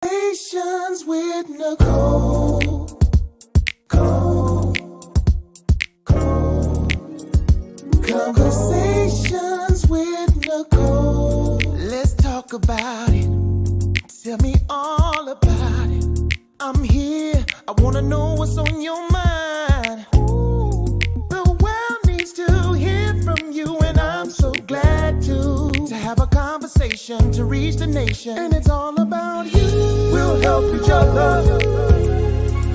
Conversations with Nicole. Conversations with Nicole. Let's talk about it. Tell me all about it. I'm here. I want to know what's on your mind. Ooh, the world needs to hear from you, and I'm so glad to have a conversation to reach the nation. And it's all about you. We'll help each other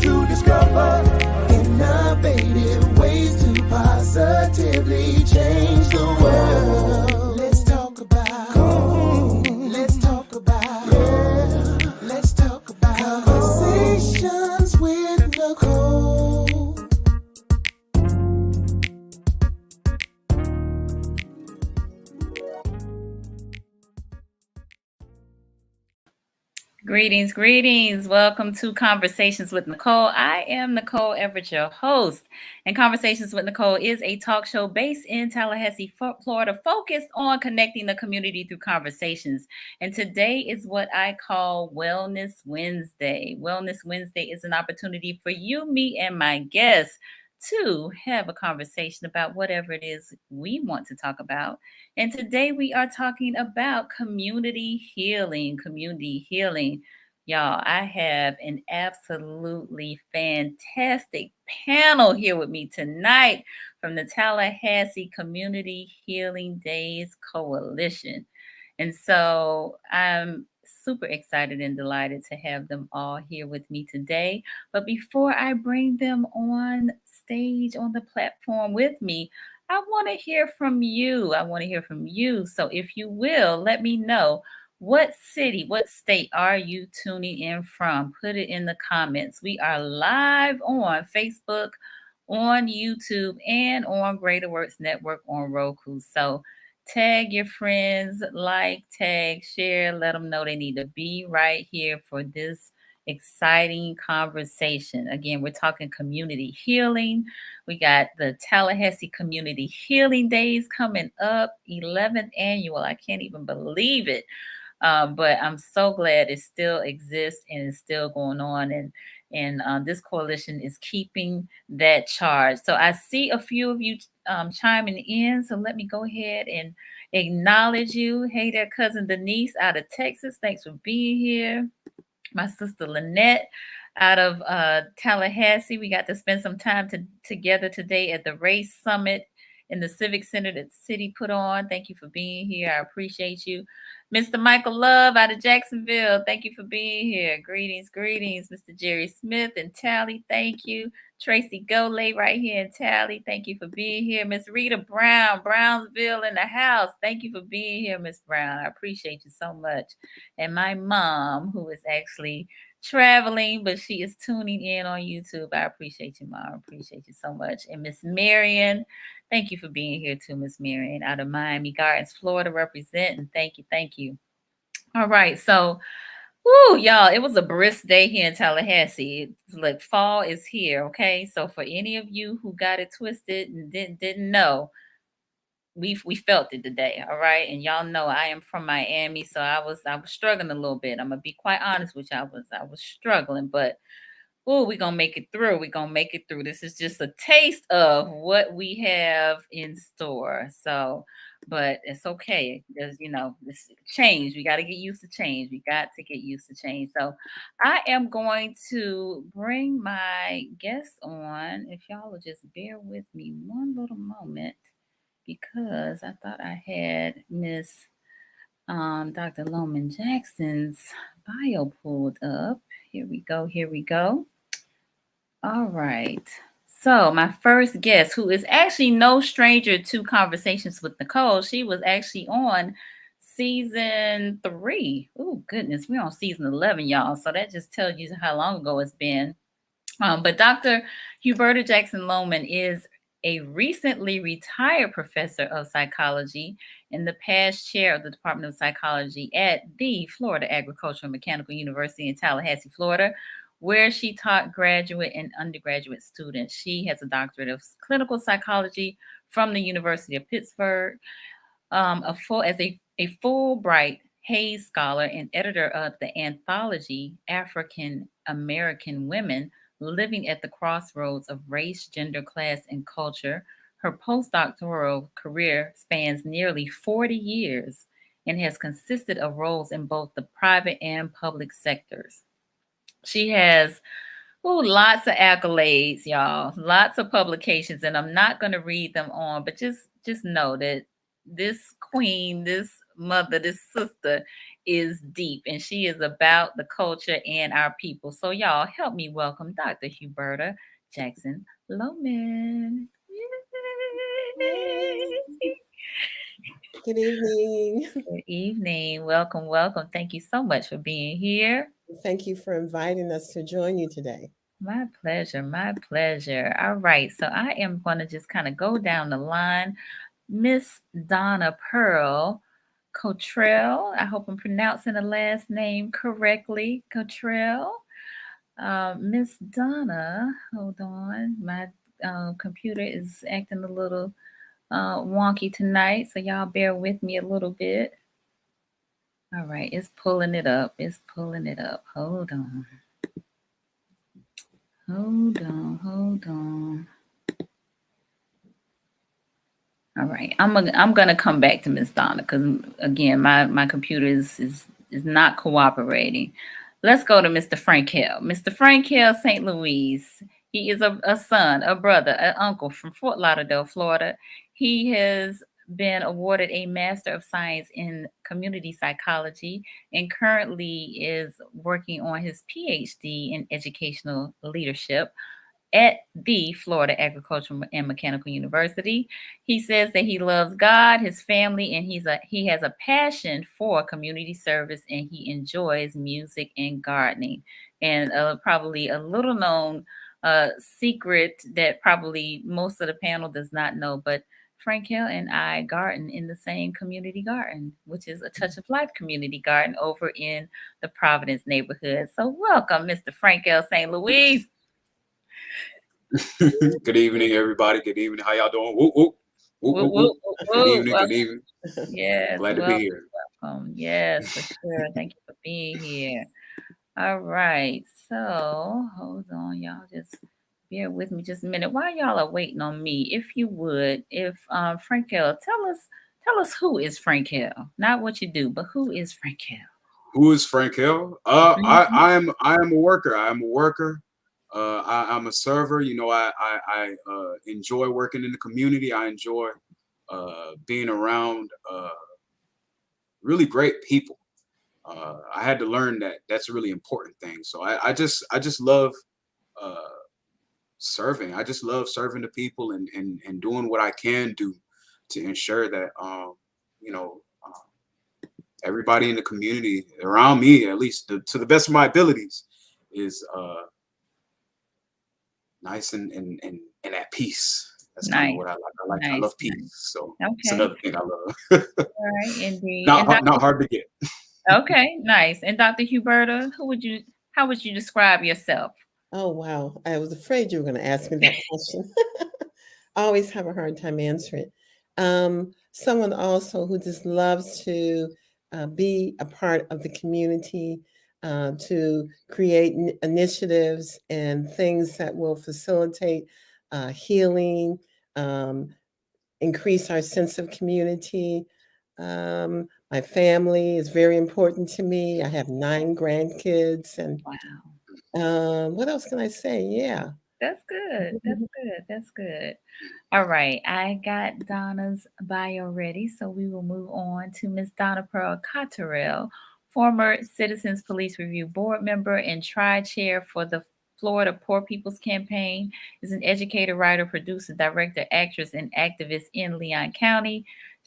to discover innovative ways to positively change the world. Let's talk about, let's talk about, yeah. Let's talk about conversations with Nicole. Greetings, greetings. Welcome to Conversations with Nicole. I am Nicole Everett, your host. And Conversations with Nicole is a talk show based in Tallahassee, Florida, focused on connecting the community through conversations. And today is what I call Wellness Wednesday. Wellness Wednesday is an opportunity for you, me, and my guests to have a conversation about whatever it is we want to talk about. And today we are talking about community healing. Community healing. Y'all, I have an absolutely fantastic panel here with me tonight from the Tallahassee Community Healing Days Coalition. And so I'm super excited and delighted to have them all here with me today. But before I bring them on stage on the platform with me, I want to hear from you. I want to hear from you. So if you will, let me know what city, what state are you tuning in from? Put it in the comments. We are live on Facebook, on YouTube, and on GreaterWorksNetwork on Roku. So tag your friends, like, tag, share, let them know they need to be right here for this exciting conversation. Again, we're talking community healing. We got the Tallahassee Community Healing Days coming up, 11th annual. I can't even believe it. But I'm so glad it still exists and is still going on. And this coalition is keeping that charge. So I see a few of you chiming in. So let me go ahead and acknowledge you. Hey there, cousin Denise out of Texas. Thanks for being here. My sister Lynette out of Tallahassee. We got to spend some time together today at the Race Summit in the Civic Center that the city put on. Thank you for being here. I appreciate you. Mr. Michael Love out of Jacksonville. Thank you for being here. Greetings, greetings. Mr. Jerry Smith and Tally. Thank you. Tracy Golay right here in Tally. Thank you for being here. Miss Rita Brown, Brownsville in the house. Thank you for being here, Miss Brown. I appreciate you so much. And my mom, who is actually traveling, but she is tuning in on YouTube. I appreciate you, Mom. I appreciate you so much. And Miss Marion, thank you for being here too, Miss Marion, out of Miami Gardens, Florida, representing. Thank you, thank you. All right, so, woo, y'all, it was a brisk day here in Tallahassee. Like fall is here, okay? So for any of you who got it twisted and didn't know, we felt it today, all right? And y'all know I am from Miami, so I was struggling a little bit. I'm gonna be quite honest with you. I was struggling, but we're gonna make it through. We're gonna make it through. This is just a taste of what we have in store. So, but it's okay. There's, this change. We got to get used to change. We got to get used to change. So I am going to bring my guests on. If y'all will just bear with me one little moment, because I thought I had Miss Dr. Lowman Jackson's bio pulled up. Here we go. Here we go. All right. So my first guest, who is actually no stranger to Conversations with Nicole, she was actually on season 3. Oh, goodness. We're on season 11, y'all. So that just tells you how long ago it's been. But Dr. Huberta Jackson-Lowman is a recently retired professor of psychology and the past chair of the Department of Psychology at the Florida Agricultural and Mechanical University in Tallahassee, Florida, where she taught graduate and undergraduate students. She has a doctorate of clinical psychology from the University of Pittsburgh, as a Fulbright Hayes Scholar and editor of the anthology African American Women Living at the Crossroads of Race, Gender, Class, and Culture. Her postdoctoral career spans nearly 40 years and has consisted of roles in both the private and public sectors. She has lots of accolades, y'all. Lots of publications, and I'm not going to read them on, but just know that this queen, this mother, this sister is deep, and she is about the culture and our people. So, y'all, help me welcome Dr. Huberta Jackson-Lowman. Good evening. Good evening. Welcome, welcome. Thank you so much for being here. Thank you for inviting us to join you today. My pleasure. My pleasure. All right. So I am going to just kind of go down the line. Miss Donna Pearl Cottrell. I hope I'm pronouncing the last name correctly. Cottrell. Miss Donna, hold on. My computer is acting a little wonky tonight. So y'all bear with me a little bit. All right. It's pulling it up. It's pulling it up. Hold on. Hold on. All right, I'm gonna come back to Miss Donna because again, my computer is not cooperating. Let's go to Mr. Frankel. Mr. Frankel St. Louis. He is a son, a brother, an uncle from Fort Lauderdale, Florida. He has been awarded a Master of Science in Community Psychology and currently is working on his PhD in Educational Leadership at the Florida Agricultural and Mechanical University. He says that he loves God, his family, and he has a passion for community service, and he enjoys music and gardening. And probably a little known secret that probably most of the panel does not know, but Frankel and I garden in the same community garden, which is a Touch of Life community garden over in the Providence neighborhood. So welcome, Mr. Frankel St. Louis. Good evening, everybody. Good evening. How y'all doing? Whoop, whoop. Whoop, whoop, whoop. Good evening. Good evening. Yes. Glad to be here. Welcome. Yes, for sure. Thank you for being here. All right. So hold on, y'all. Just bear with me just a minute. While y'all are waiting on me, if you would, if Frankel, tell us who is Frankel. Not what you do, but who is Frankel? Who is Frankel? I am a worker. I am a worker. I'm a server. You know, I enjoy working in the community. I enjoy being around really great people. I had to learn that that's a really important thing. So I just love serving. I just love serving the people and doing what I can do to ensure that you know everybody in the community around me, at least to the best of my abilities, is nice and at peace. That's kind of what I like. Nice. I love peace. So okay. It's another thing I love. All right, indeed. Not hard to get. Okay, nice. And Dr. Huberta, how would you describe yourself? Oh, wow. I was afraid you were going to ask me that question. I always have a hard time answering it. Someone also who just loves to be a part of the community, to create initiatives and things that will facilitate healing, increase our sense of community. My family is very important to me. I have 9 grandkids, and wow. What else can I say? Yeah. That's good. That's good. All right. I got Donna's bio ready, so we will move on to Miss Donna Pearl Cottrell, former Citizens Police Review Board member and tri-chair for the Florida Poor People's Campaign, is an educator, writer, producer, director, actress, and activist in Leon County.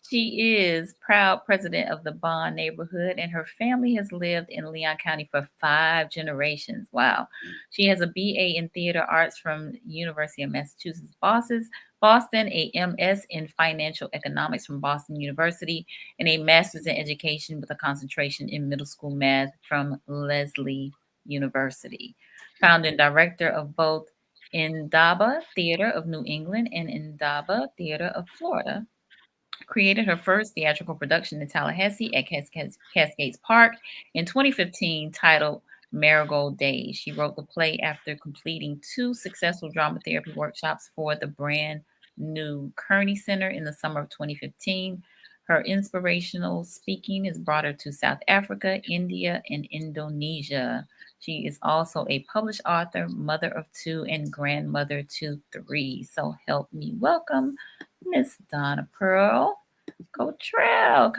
She is proud president of the Bond neighborhood, and her family has lived in Leon County for 5 generations. Wow. She has a BA in theater arts from University of Massachusetts, Boston, a MS in financial economics from Boston University, and a master's in education with a concentration in middle school math from Lesley University. Founder and director of both Indaba Theater of New England and Indaba Theater of Florida. created her first theatrical production in Tallahassee at Cascades Park in 2015, titled Marigold Days. She wrote the play after completing 2 successful drama therapy workshops for the brand new Kearney Center in the summer of 2015. Her inspirational speaking has brought her to South Africa, India, and Indonesia. She is also a published author, mother of 2, and grandmother to 3. So help me welcome Miss Donna Pearl Cottrell.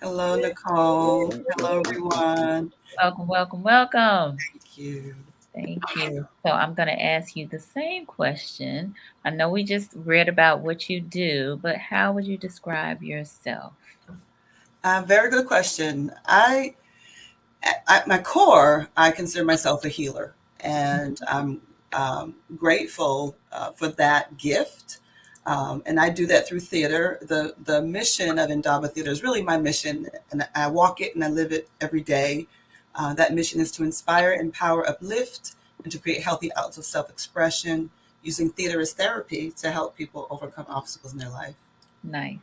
Hello, Nicole. Hello, everyone. Welcome. Thank you. Thank you. So I'm going to ask you the same question. I know we just read about what you do, but how would you describe yourself? Very good question. At my core, I consider myself a healer, and I'm grateful for that gift. And I do that through theater. The mission of Indaba Theater is really my mission, and I walk it and I live it every day. That mission is to inspire, empower, uplift, and to create healthy outlets of self-expression using theater as therapy to help people overcome obstacles in their life. Nice.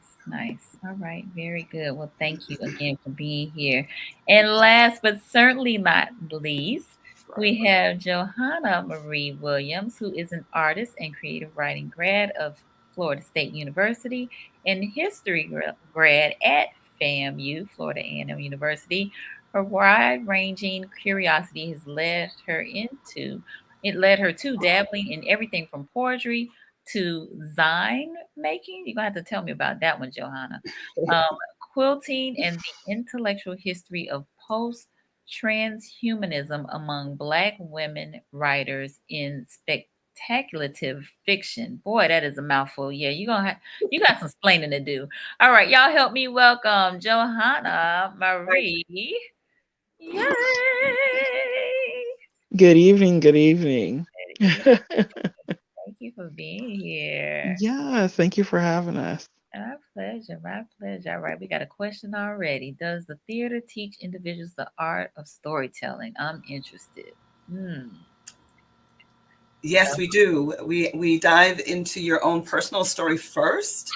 All right, very good. Well, thank you again for being here. And last but certainly not least, we have Johana-Marie Williams, who is an artist and creative writing grad of Florida State University and history grad at FAMU, Florida A&M University. Her wide-ranging curiosity has led her to dabbling in everything from poetry to zine making. You're going to have to tell me about that one, Johana. Quilting and the intellectual history of post-transhumanism among Black women writers in speculative fiction. Boy, that is a mouthful. Yeah, you got some explaining to do. All right, y'all help me welcome Johana-Marie. Yay! Good evening. Thank you for being here. Yes, thank you for having us. My pleasure. All right, we got a question already. Does the theater teach individuals the art of storytelling? I'm interested. Yes, we do. We dive into your own personal story first,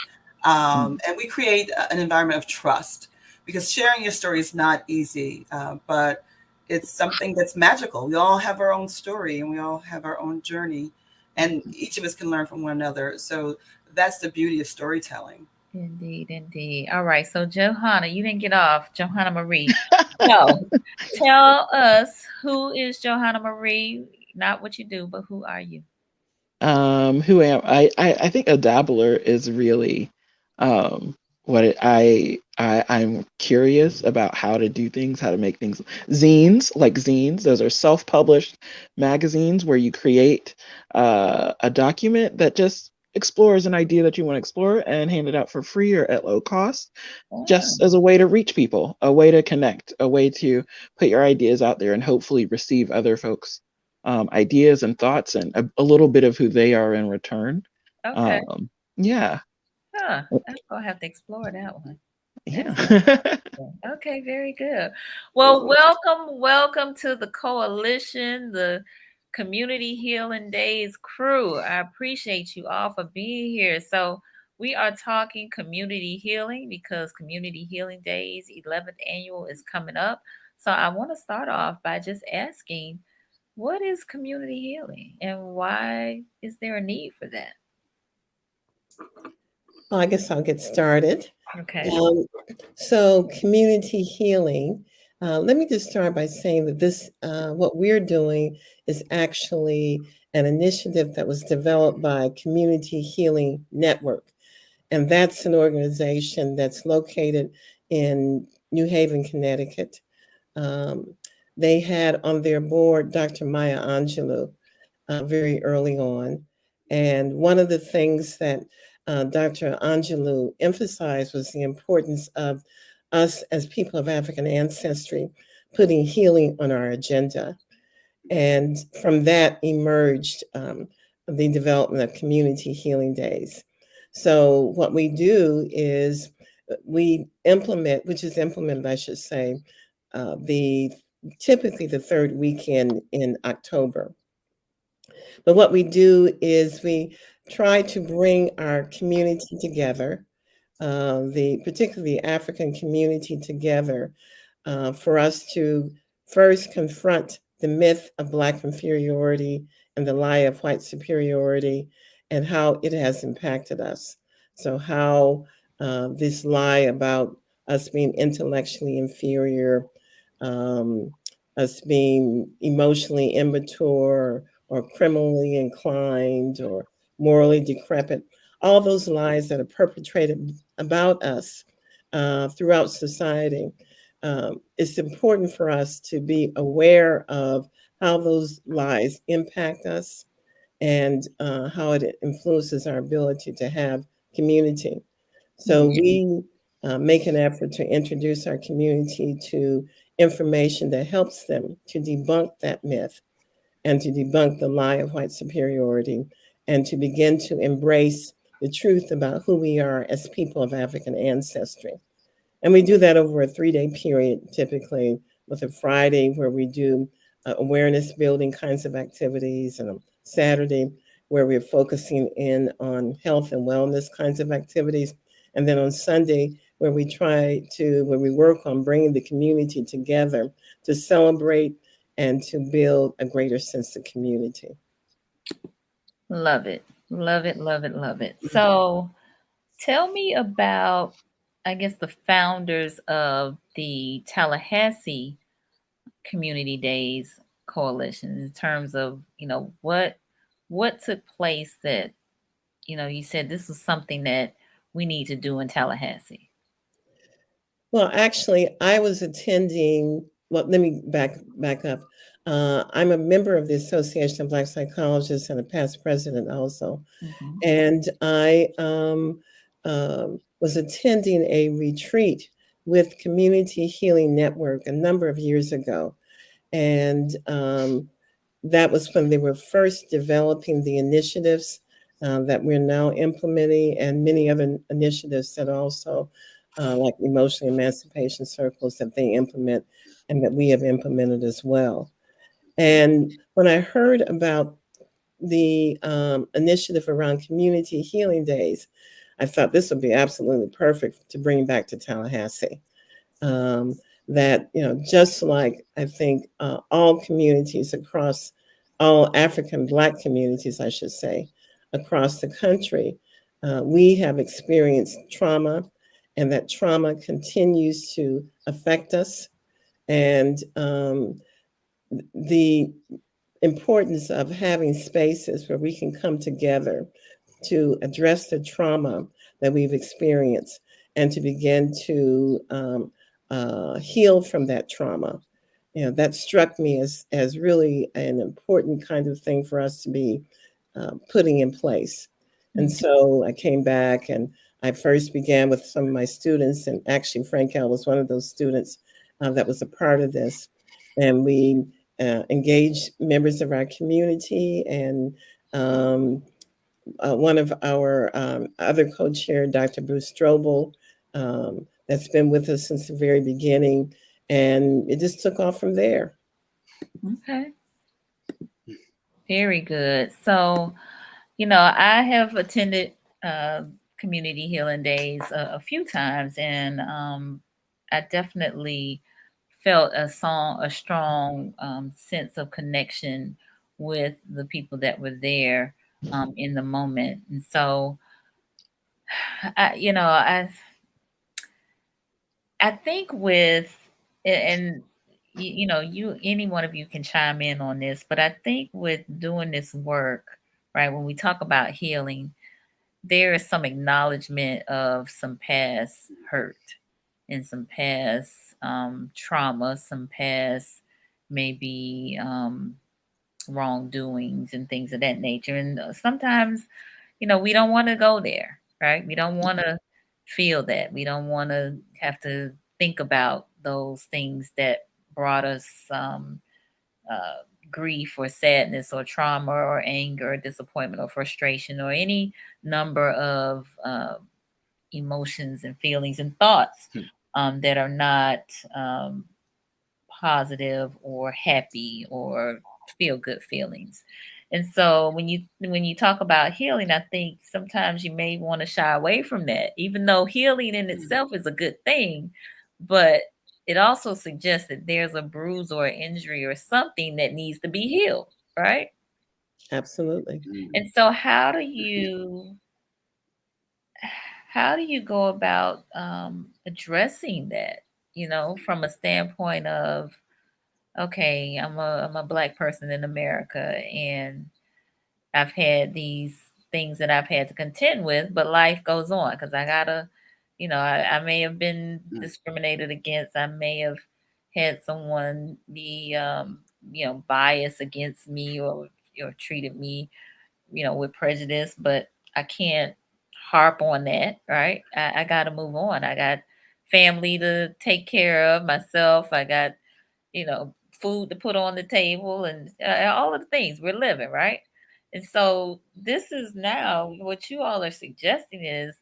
and we create an environment of trust, because sharing your story is not easy, but it's something that's magical. We all have our own story and we all have our own journey, and each of us can learn from one another. So that's the beauty of storytelling. Indeed. All right. So Johana, you didn't get off. Johana-Marie. So tell us, who is Johana-Marie? Not what you do, but who are you? Who am I? I think a dabbler is really what I'm curious about how to do things, how to make things. Zines, those are self-published magazines where you create a document that just explores an idea that you want to explore and hand it out for free or at low cost, just as a way to reach people, a way to connect, a way to put your ideas out there and hopefully receive other folks' ideas and thoughts and a little bit of who they are in return. Okay. Yeah. I'm gonna have to explore that one. Yeah. Okay, very good. Well, welcome to the coalition, the Community Healing Days crew. I appreciate you all for being here. So we are talking community healing because Community Healing Days 11th annual is coming up. So I want to start off by just asking, what is community healing and why is there a need for that? Well, I guess I'll get started. Okay. So community healing, let me just start by saying that this, what we're doing is actually an initiative that was developed by Community Healing Network. And that's an organization that's located in New Haven, Connecticut. They had on their board Dr. Maya Angelou very early on. And one of the things that Dr. Angelou emphasized was the importance of us as people of African ancestry putting healing on our agenda. And from that emerged the development of Community Healing Days. So what we do is we implement, which is implemented, I should say, typically the third weekend in October. But what we do is we try to bring our community together, particularly the African community together, for us to first confront the myth of Black inferiority and the lie of white superiority and how it has impacted us. So how this lie about us being intellectually inferior, us being emotionally immature or criminally inclined or morally decrepit, all those lies that are perpetrated about us throughout society. It's important for us to be aware of how those lies impact us and how it influences our ability to have community. So we make an effort to introduce our community to information that helps them to debunk that myth and to debunk the lie of white superiority and to begin to embrace the truth about who we are as people of African ancestry. And we do that over a 3-day period, typically with a Friday where we do awareness building kinds of activities and a Saturday where we're focusing in on health and wellness kinds of activities. And then on Sunday, where we work on bringing the community together to celebrate and to build a greater sense of community. Love it. Love it, love it, love it. So tell me about, I guess, the founders of the Tallahassee Community Days Coalition in terms of, what took place that, you said this was something that we need to do in Tallahassee. Well, actually, I was attending, well, let me back up. I'm a member of the Association of Black Psychologists and a past president also. Mm-hmm. And I was attending a retreat with Community Healing Network a number of years ago. And that was when they were first developing the initiatives that we're now implementing and many other initiatives that also like emotional emancipation circles that they implement and that we have implemented as well. And when I heard about the initiative around Community Healing Days, I thought this would be absolutely perfect to bring back to Tallahassee. That, just like I think all communities across, all African Black communities, I should say, across the country, we have experienced trauma, and that trauma continues to affect us. And the importance of having spaces where we can come together to address the trauma that we've experienced and to begin to heal from that trauma. That struck me as really an important kind of thing for us to be putting in place. And so I came back and I first began with some of my students, and actually Frankel was one of those students that was a part of this. And we engaged members of our community, and one of our other co-chair, Dr. Bruce Strobel, that's been with us since the very beginning. And it just took off from there. Okay. Very good. So, I have attended Community Healing Days a few times, and I definitely felt a strong sense of connection with the people that were there in the moment. And so, I think with, and any one of you can chime in on this, but I think with doing this work, right, when we talk about healing, there is some acknowledgement of some past hurt and some past trauma, some past maybe wrongdoings and things of that nature. And sometimes, we don't want to go there, right? We don't want to feel that. We don't want to have to think about those things that brought us grief or sadness or trauma or anger or disappointment or frustration or any number of emotions and feelings and thoughts that are not positive or happy or feel good feelings. And so when you talk about healing, I think sometimes you may want to shy away from that, even though healing in itself is a good thing, but it also suggests that there's a bruise or an injury or something that needs to be healed, right? Absolutely. And so how do you go about addressing that, from a standpoint of, okay, I'm a Black person in America, and I've had these things that I've had to contend with, but life goes on because I gotta, I may have been discriminated against. I may have had someone be, biased against me or treated me, with prejudice, but I can't harp on that, right? I got to move on. I got family to take care of, myself. I got, food to put on the table, and all of the things we're living, right? And so this is now what you all are suggesting is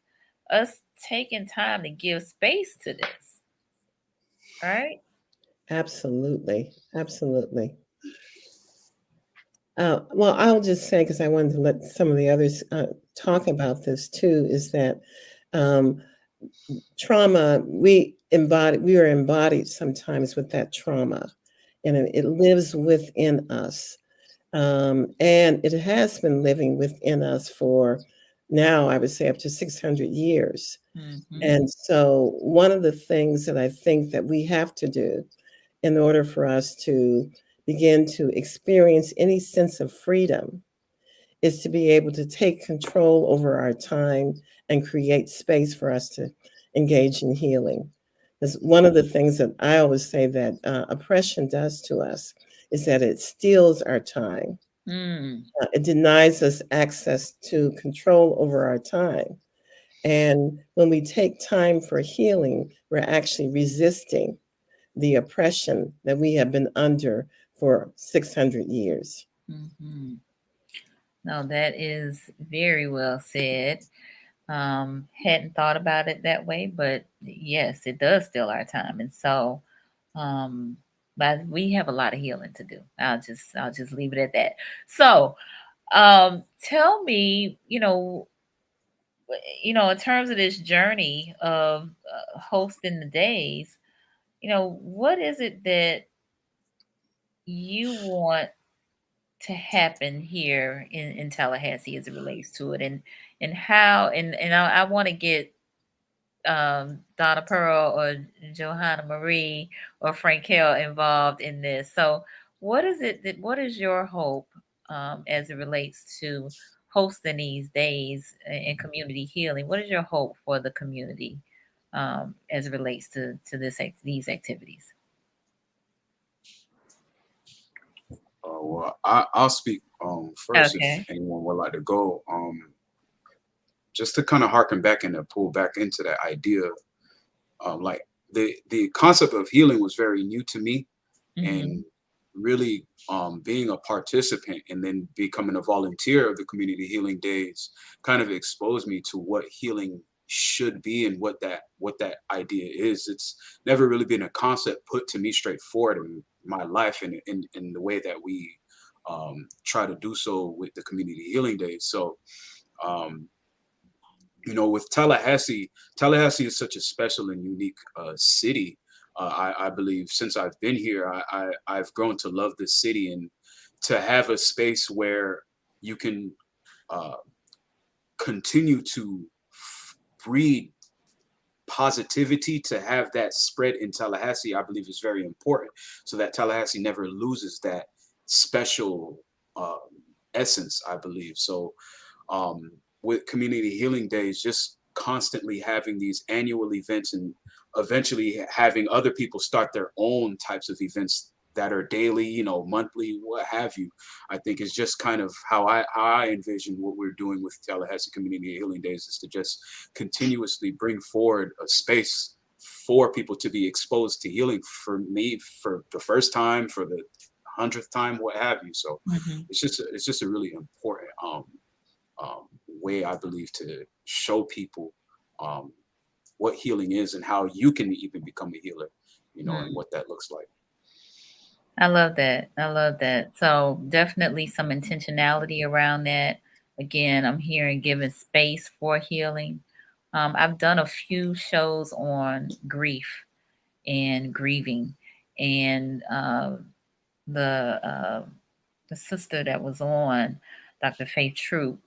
us taking time to give space to this, right? Absolutely. Absolutely. Well, I'll just say, because I wanted to let some of the others talk about this too, is that um, trauma, we are embodied sometimes with that trauma, and it lives within us. And it has been living within us for now, I would say, up to 600 years. And so one of the things that I think that we have to do in order for us to begin to experience any sense of freedom is to be able to take control over our time and create space for us to engage in healing. Because one of the things that I always say that oppression does to us is that it steals our time. It denies us access to control over our time. And when we take time for healing, we're actually resisting the oppression that we have been under for 600 years. No, that is very well said. Hadn't thought about it that way, but yes, it does steal our time. And so, but we have a lot of healing to do. I'll just leave it at that. So, tell me, in terms of this journey of hosting the days, what is it that you want to happen here in Tallahassee as it relates to it, and how, and I want to get Donna Pearl or Johana-Marie or Frankel involved in this. So what is your hope as it relates to hosting these days in community healing? What is your hope for the community as it relates to these activities? Well, I'll speak first if Okay. anyone would like to go. Just to kind of harken back and to pull back into that idea, like the concept of healing was very new to me, and really being a participant and then becoming a volunteer of the Community Healing Days kind of exposed me to what healing should be and what that idea is. It's never really been a concept put to me straightforward in my life, and in the way that we try to do so with the Community Healing Days. So with Tallahassee is such a special and unique city. I believe since I've been here, I've grown to love this city, and to have a space where you can continue to breed positivity, to have that spread in Tallahassee, I believe is very important, so that Tallahassee never loses that special essence, I believe. So with Community Healing Days, just constantly having these annual events and eventually having other people start their own types of events that are daily, monthly, what have you, I think is just kind of how I envision what we're doing with Tallahassee Community Healing Days, is to just continuously bring forward a space for people to be exposed to healing, for me, for the first time, for the 100th time, what have you. So it's just a really important way, I believe, to show people what healing is and how you can even become a healer, and what that looks like. I love that. I love that. So definitely some intentionality around that. Again, I'm hearing giving space for healing. I've done a few shows on grief and grieving, and the uh, the sister that was on, Dr. Faith Troop,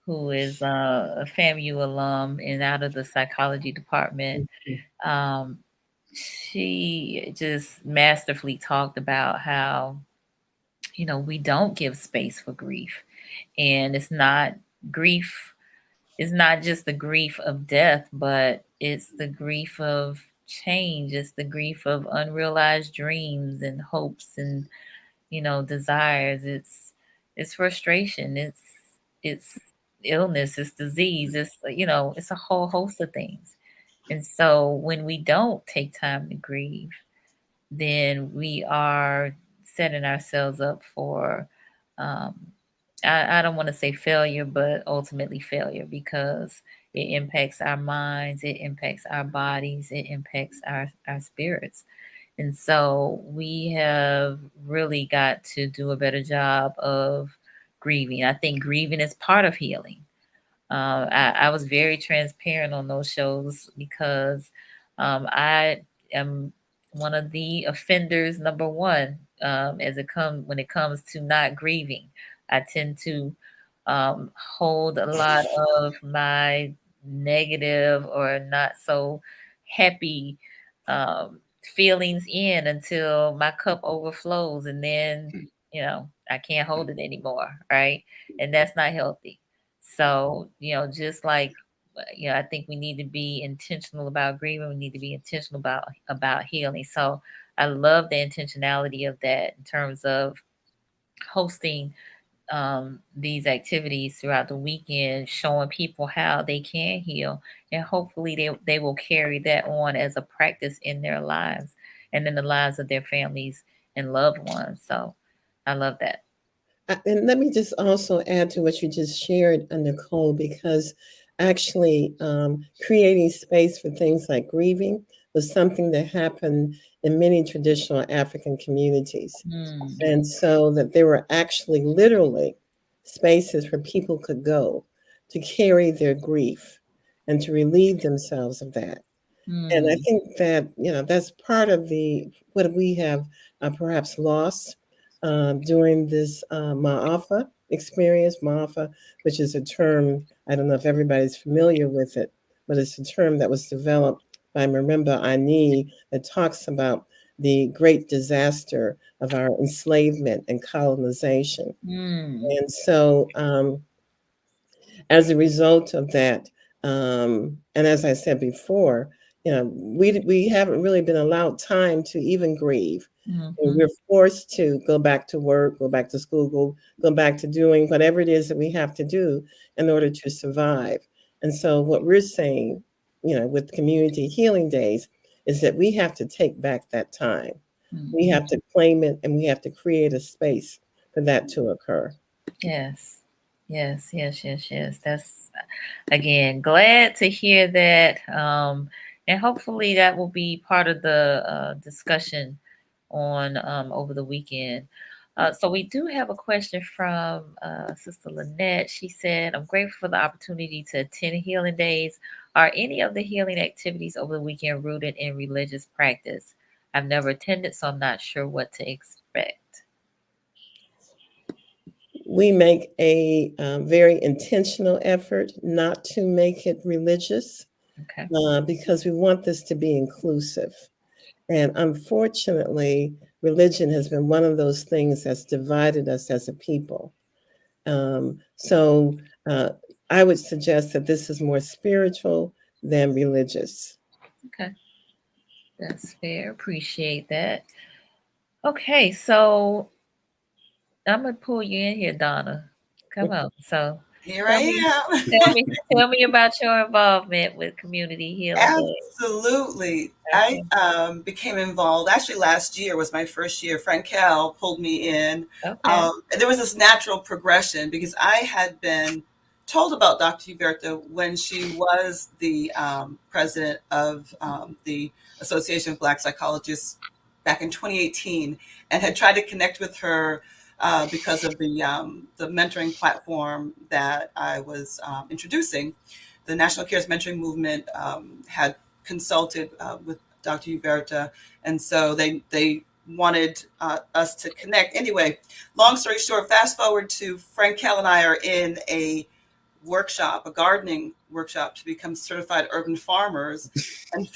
who is a FAMU alum and out of the psychology department. Um, she just masterfully talked about how, we don't give space for grief. And it's not grief, it's not just the grief of death, but it's the grief of change. It's the grief of unrealized dreams and hopes and, desires. It's frustration. It's illness, it's disease, it's a whole host of things. And so when we don't take time to grieve, then we are setting ourselves up for, um, I don't want to say failure, but ultimately failure, because it impacts our minds, it impacts our bodies, it impacts our spirits. And so we have really got to do a better job of grieving. I think grieving is part of healing. I was very transparent on those shows because I am one of the offenders, number one, when it comes to not grieving. I tend to hold a lot of my negative or not so happy feelings in until my cup overflows, and then I can't hold it anymore, right? And that's not healthy. So, just like, I think we need to be intentional about grieving. We need to be intentional about healing. So I love the intentionality of that in terms of hosting these activities throughout the weekend, showing people how they can heal, and hopefully they will carry that on as a practice in their lives and in the lives of their families and loved ones. So I love that. And let me just also add to what you just shared, Nicole, because actually creating space for things like grieving was something that happened in many traditional African communities. And so that there were actually literally spaces where people could go to carry their grief and to relieve themselves of that. And I think that, that's part of what we have perhaps lost during this Ma'afa experience. Ma'afa, which is a term, I don't know if everybody's familiar with it, but it's a term that was developed by Marimba Ani that talks about the great disaster of our enslavement and colonization. And so, as a result of that, and as I said before, we haven't really been allowed time to even grieve. And we're forced to go back to work, go back to school, go back to doing whatever it is that we have to do in order to survive. And so what we're saying, with Community Healing Days is that we have to take back that time. We have to claim it, and we have to create a space for that to occur. Yes. That's, again, glad to hear that. And hopefully that will be part of the discussion on over the weekend. So we do have a question from Sister Lynette. She said, I'm grateful for the opportunity to attend Healing Days. Are any of the healing activities over the weekend rooted in religious practice? I've never attended, so I'm not sure what to expect. We make a very intentional effort not to make it religious, Okay. Because we want this to be inclusive. And unfortunately, religion has been one of those things that's divided us as a people. So I would suggest that this is more spiritual than religious. Okay. That's fair. Appreciate that. Okay, so I'm gonna pull you in here, Donna. Come on. So Here I am. tell me about your involvement with Community Healing Days. Absolutely. Okay. I became involved. Actually, last year was my first year. Frankel pulled me in. Okay. There was this natural progression because I had been told about Dr. Huberta when she was the president of the Association of Black Psychologists back in 2018 and had tried to connect with her because of the mentoring platform that I was introducing. The National Cares Mentoring Movement had consulted with Dr. Huberta, and so they wanted us to connect. Anyway, long story short, fast forward to Frankel and I are in a workshop, a gardening workshop to become certified urban farmers. And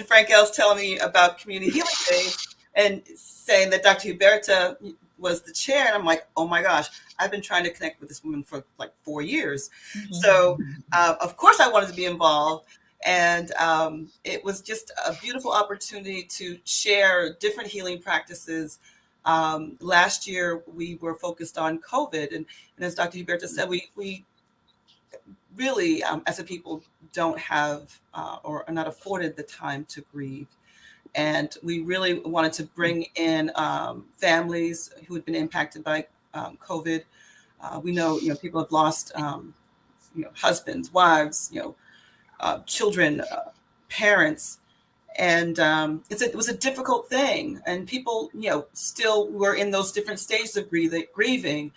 Frankel's telling me about Community Healing Days and saying that Dr. Huberta was the chair. And I'm like, oh my gosh, I've been trying to connect with this woman for like 4 years. Mm-hmm. So of course I wanted to be involved. And it was just a beautiful opportunity to share different healing practices. Last year, we were focused on COVID. And as Dr. Huberta said, we really, as a people, don't have or are not afforded the time to grieve. And we really wanted to bring in families who had been impacted by COVID. We know, people have lost, husbands, wives, children, parents, and it was a difficult thing. And people, still were in those different stages of grieving.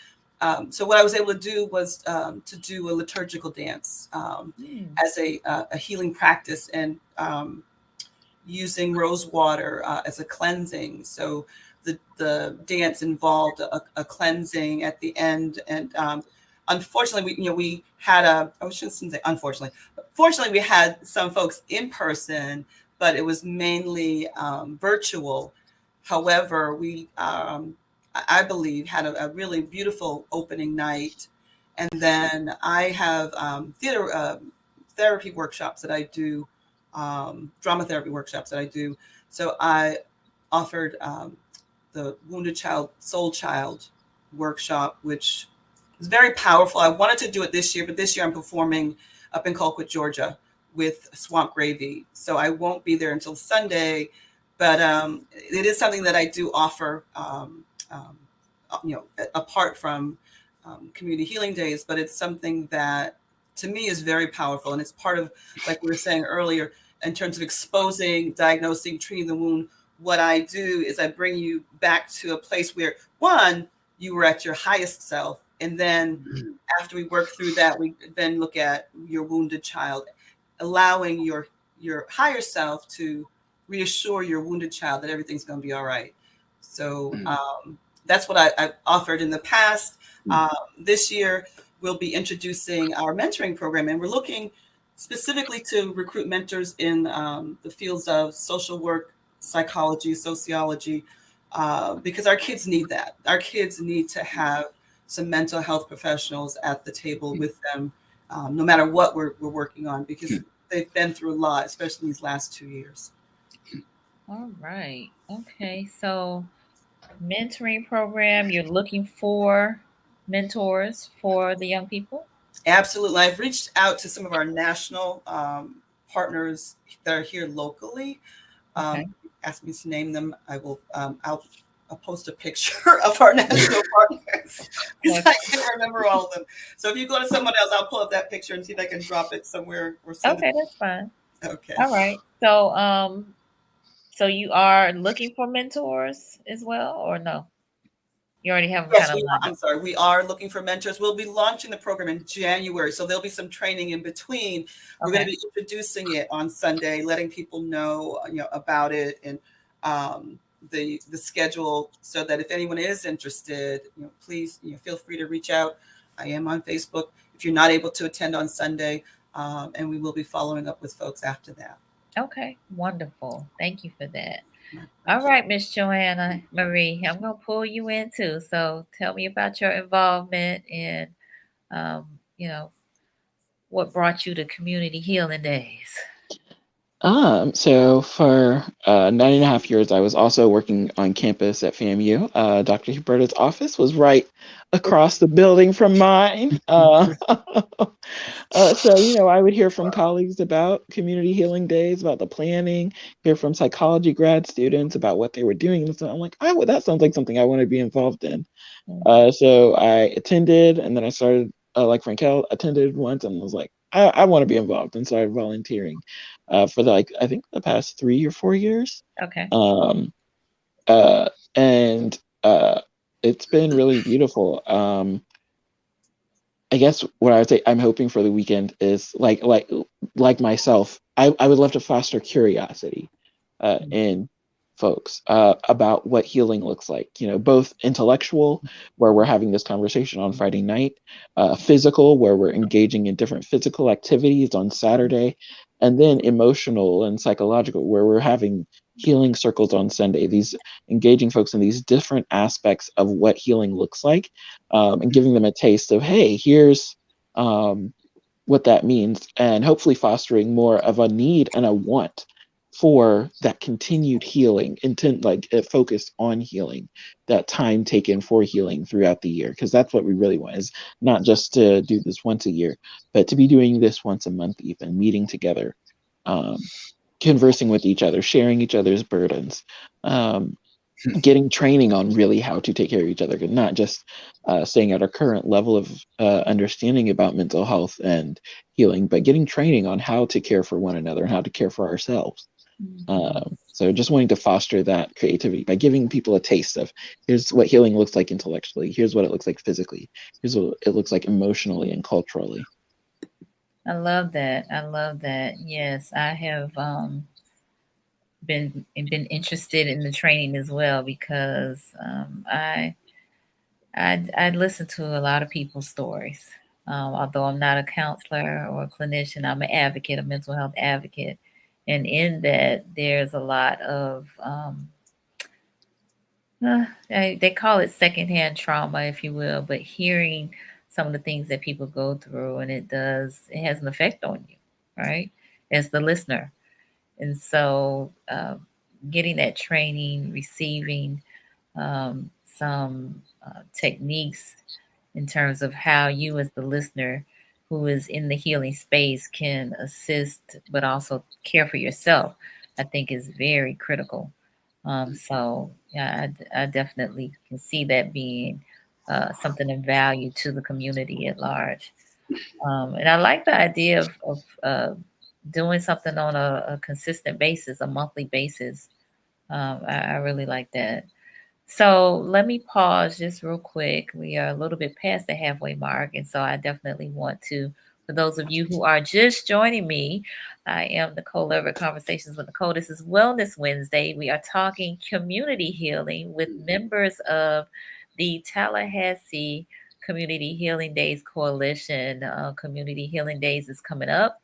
So what I was able to do was to do a liturgical dance as a healing practice, and using rose water as a cleansing. So the dance involved a cleansing at the end. And unfortunately, we had fortunately, we had some folks in person, but it was mainly virtual. However, we, I believe, had a really beautiful opening night. And then I have theater therapy workshops that I do, drama therapy workshops that I do. So I offered the Wounded Child, Soul Child workshop, which was very powerful. I wanted to do it this year, but this year I'm performing up in Colquitt, Georgia with Swamp Gravy. So I won't be there until Sunday, but it is something that I do offer, apart from Community Healing Days, but it's something that to me is very powerful. And it's part of, like we were saying earlier, in terms of exposing, diagnosing, treating the wound. What I do is I bring you back to a place where, one, you were at your highest self. And then after we work through that, we then look at your wounded child, allowing your higher self to reassure your wounded child that everything's going to be all right. So that's what I've offered in the past. This year, we'll be introducing our mentoring program, and we're looking specifically to recruit mentors in the fields of social work, psychology, sociology, because our kids need that. Our kids need to have some mental health professionals at the table with them, no matter what we're working on, because they've been through a lot, especially these last 2 years. All right. Okay. So mentoring program, you're looking for mentors for the young people? Absolutely. I've reached out to some of our national partners that are here locally. Okay. Ask me to name them. I will. I'll post a picture of our national partners because I can't remember all of them. So if you go to someone else, I'll pull up that picture and see if I can drop it somewhere. Or okay, that's fine. Okay. All right. So, so you are looking for mentors as well, or no? You already have them Yes, kind of lined up. I'm sorry. We are looking for mentors. We'll be launching the program in January, so there'll be some training in between. We're going to be introducing it on Sunday, letting people know, about it, and the schedule, so that if anyone is interested, please, feel free to reach out. I am on Facebook if you're not able to attend on Sunday, and we will be following up with folks after that. Okay, wonderful. Thank you for that. All right, Miss Johana-Marie, I'm going to pull you in too. So tell me about your involvement in, what brought you to Community Healing Days. So for 9.5 years, I was also working on campus at FAMU. Dr. Huberta's office was right across the building from mine. So, I would hear from colleagues about Community Healing Days, about the planning, hear from psychology grad students about what they were doing. And so I'm like, that sounds like something I want to be involved in. So I attended, and then I started, like Frankel, attended once and was like, I want to be involved, and started volunteering for I think the past 3 or 4 years. Okay. and it's been really beautiful. I guess what I would say I'm hoping for the weekend is like myself, I would love to foster curiosity in folks about what healing looks like, both intellectual, where we're having this conversation on Friday night, physical, where we're engaging in different physical activities on Saturday, and then emotional and psychological, where we're having healing circles on Sunday, these engaging folks in these different aspects of what healing looks like, and giving them a taste of, hey, here's what that means, and hopefully fostering more of a need and a want for that continued healing, focus on healing, that time taken for healing throughout the year, because that's what we really want, is not just to do this once a year, but to be doing this once a month, even meeting together, conversing with each other, sharing each other's burdens, getting training on really how to take care of each other, not just staying at our current level of understanding about mental health and healing, but getting training on how to care for one another and how to care for ourselves. So just wanting to foster that creativity by giving people a taste of, here's what healing looks like intellectually, here's what it looks like physically, here's what it looks like emotionally and culturally. I love that. I love that. Yes, I have been interested in the training as well, because I listen to a lot of people's stories. Although I'm not a counselor or a clinician, I'm an advocate, a mental health advocate. And in that, there's a lot of, they call it secondhand trauma, if you will, but hearing some of the things that people go through, and it has an effect on you, right? As the listener. And so getting that training, receiving some techniques in terms of how you as the listener who is in the healing space can assist, but also care for yourself, I think is very critical. So yeah, I definitely can see that being something of value to the community at large. And I like the idea of doing something on a consistent basis, a monthly basis. I really like that. So let me pause just real quick. We are a little bit past the halfway mark. And so I definitely want to, for those of you who are just joining me, I am Nicole over at Conversations with Nicole. This is Wellness Wednesday. We are talking community healing with members of the Tallahassee Community Healing Days Coalition. Community Healing Days is coming up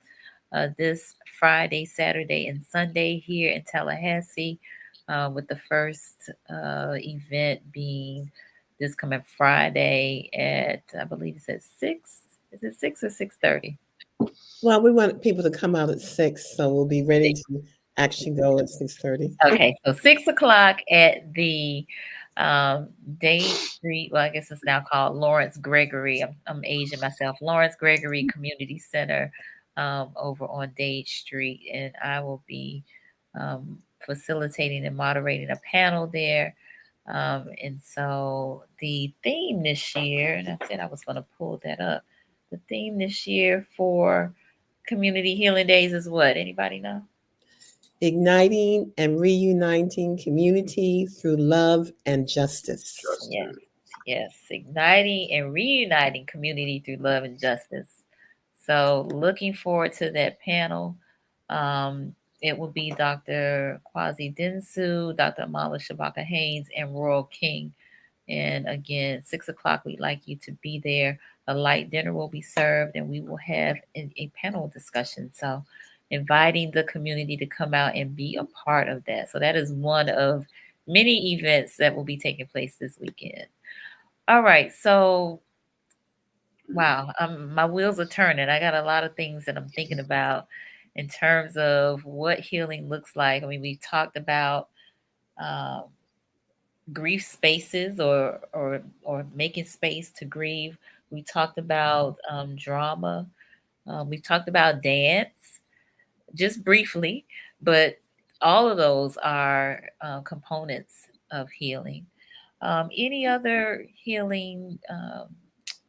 this Friday, Saturday, and Sunday here in Tallahassee. With the first event being this coming Friday at, I believe it's at 6. Is it 6 or 6:30? Well, we want people to come out at 6, so we'll be ready to actually go at 6:30. Okay, so 6 o'clock at the Dade Street. Well, I guess it's now called Lawrence Gregory. I'm Asian myself. Lawrence Gregory Community Center over on Dade Street, and I will be facilitating and moderating a panel there. And so the theme this year, and I said I was going to pull that up. The theme this year for Community Healing Days is what? Anybody know? Igniting and reuniting community through love and justice. Yes. Igniting and reuniting community through love and justice. So looking forward to that panel. It will be Dr. Kwazi Densu, Dr. Amala Shabaka Haynes, and Royal King. And again, 6 o'clock, we'd like you to be there. A light dinner will be served, and we will have a panel discussion. So inviting the community to come out and be a part of that. So that is one of many events that will be taking place this weekend. All right. So, wow, my wheels are turning. I got a lot of things that I'm thinking about in terms of what healing looks like. I mean, we talked about grief spaces or making space to grieve. We talked about drama. We talked about dance, just briefly, but all of those are components of healing. Any other healing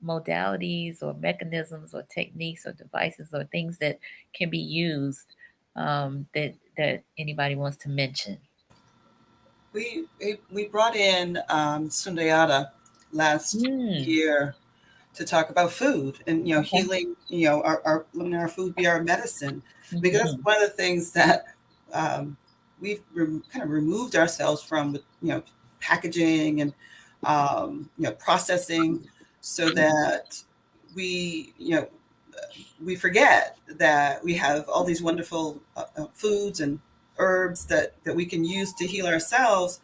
modalities or mechanisms or techniques or devices or things that can be used that anybody wants to mention? We brought in Sundayata last year to talk about food and healing. Our letting our food be our medicine, because that's one of the things that we've kind of removed ourselves from with packaging and processing, so that we we forget that we have all these wonderful foods and herbs that we can use to heal ourselves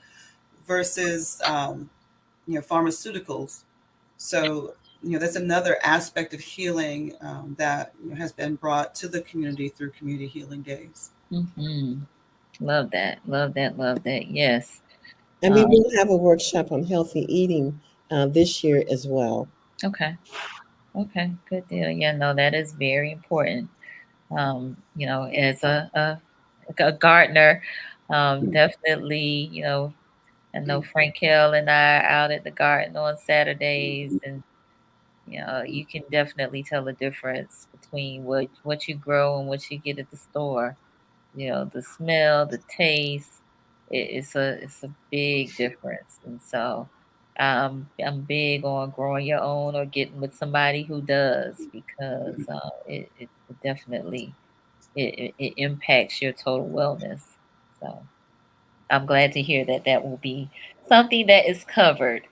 versus pharmaceuticals. So that's another aspect of healing that has been brought to the community through Community Healing Days. Love that. Love that. Love that. Yes. And we will have a workshop on healthy eating this year as well. Okay. Okay. Good deal. Yeah, no, that is very important. As a gardener, definitely, I know Frankel and I are out at the garden on Saturdays, and you can definitely tell the difference between what you grow and what you get at the store. The smell, the taste, it's a big difference. And so I'm big on growing your own or getting with somebody who does, because it definitely it impacts your total wellness. So I'm glad to hear that will be something that is covered.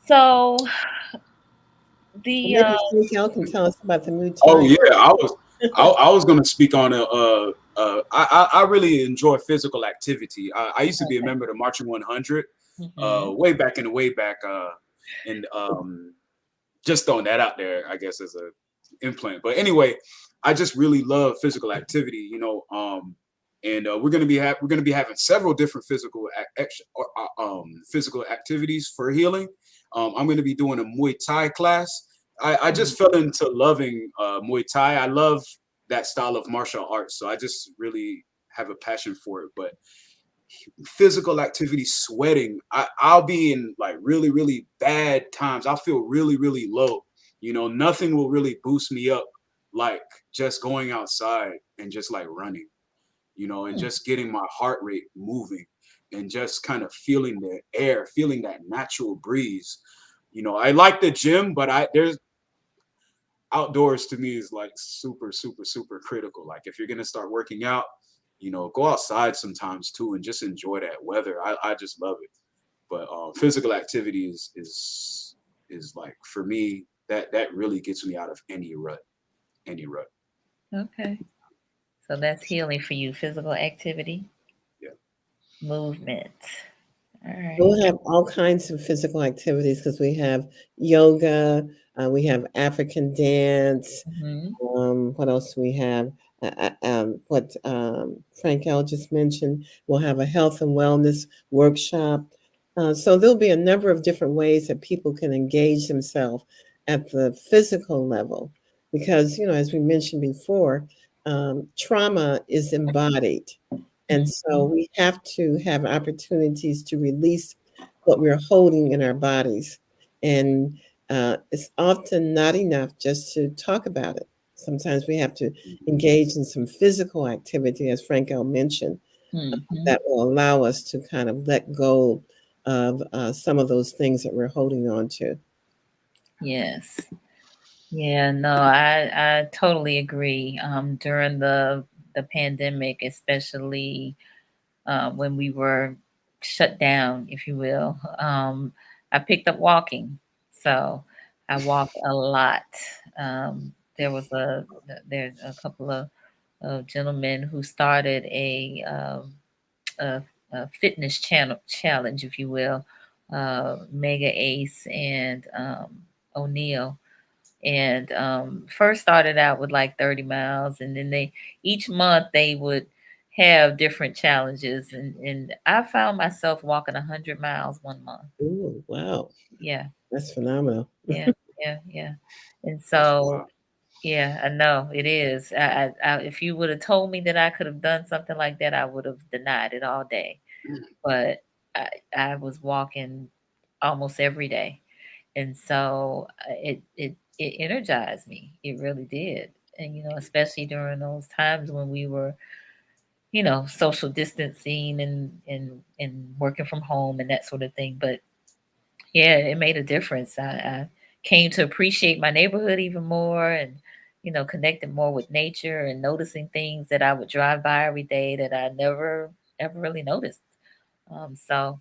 So the Maybe Frankel can tell us about the Muay Thai. Oh yeah, I was going to speak on I really enjoy physical activity. I used to be a member of the Marching 100 way back in the way back, and just throwing that out there, I guess, as a implant. But anyway, I just really love physical activity, and we're going to be having several different physical activities for healing. I'm going to be doing a Muay Thai class. I just fell into loving Muay Thai. I love that style of martial arts, so I just really have a passion for it. But physical activity, sweating, I'll be in like really, really bad times. I'll feel really, really low. Nothing will really boost me up like just going outside and just like running, and just getting my heart rate moving and just kind of feeling the air, feeling that natural breeze. I like the gym, but there's outdoors to me is like super, super, super critical. Like if you're gonna start working out, go outside sometimes too and just enjoy that weather. I just love it. But physical activity is like, for me, that really gets me out of any rut. Okay. So that's healing for you, physical activity. Yeah. Movement. All right. We'll have all kinds of physical activities because we have yoga, we have African dance. What else do we have? What Frankel just mentioned. We'll have a health and wellness workshop. So there'll be a number of different ways that people can engage themselves at the physical level, because as we mentioned before, trauma is embodied. And so we have to have opportunities to release what we're holding in our bodies. And it's often not enough just to talk about it. Sometimes we have to engage in some physical activity, as Frankel mentioned, that will allow us to kind of let go of some of those things that we're holding on to. Yes. Yeah, no, I totally agree. During the pandemic, especially when we were shut down, if you will, I picked up walking. So I walked a lot. There's a couple of gentlemen who started a fitness challenge, if you will, Mega Ace and O'Neill. And first started out with like 30 miles, and then each month they would have different challenges, and I found myself walking 100 miles one month. Ooh, wow. Yeah. That's phenomenal. Yeah. And so, yeah, I know it is. I if you would have told me that I could have done something like that, I would have denied it all day. But I was walking almost every day. And so it energized me. It really did. And especially during those times when we were social distancing and working from home and that sort of thing. But yeah, it made a difference. I came to appreciate my neighborhood even more, and connected more with nature and noticing things that I would drive by every day that I never ever really noticed. So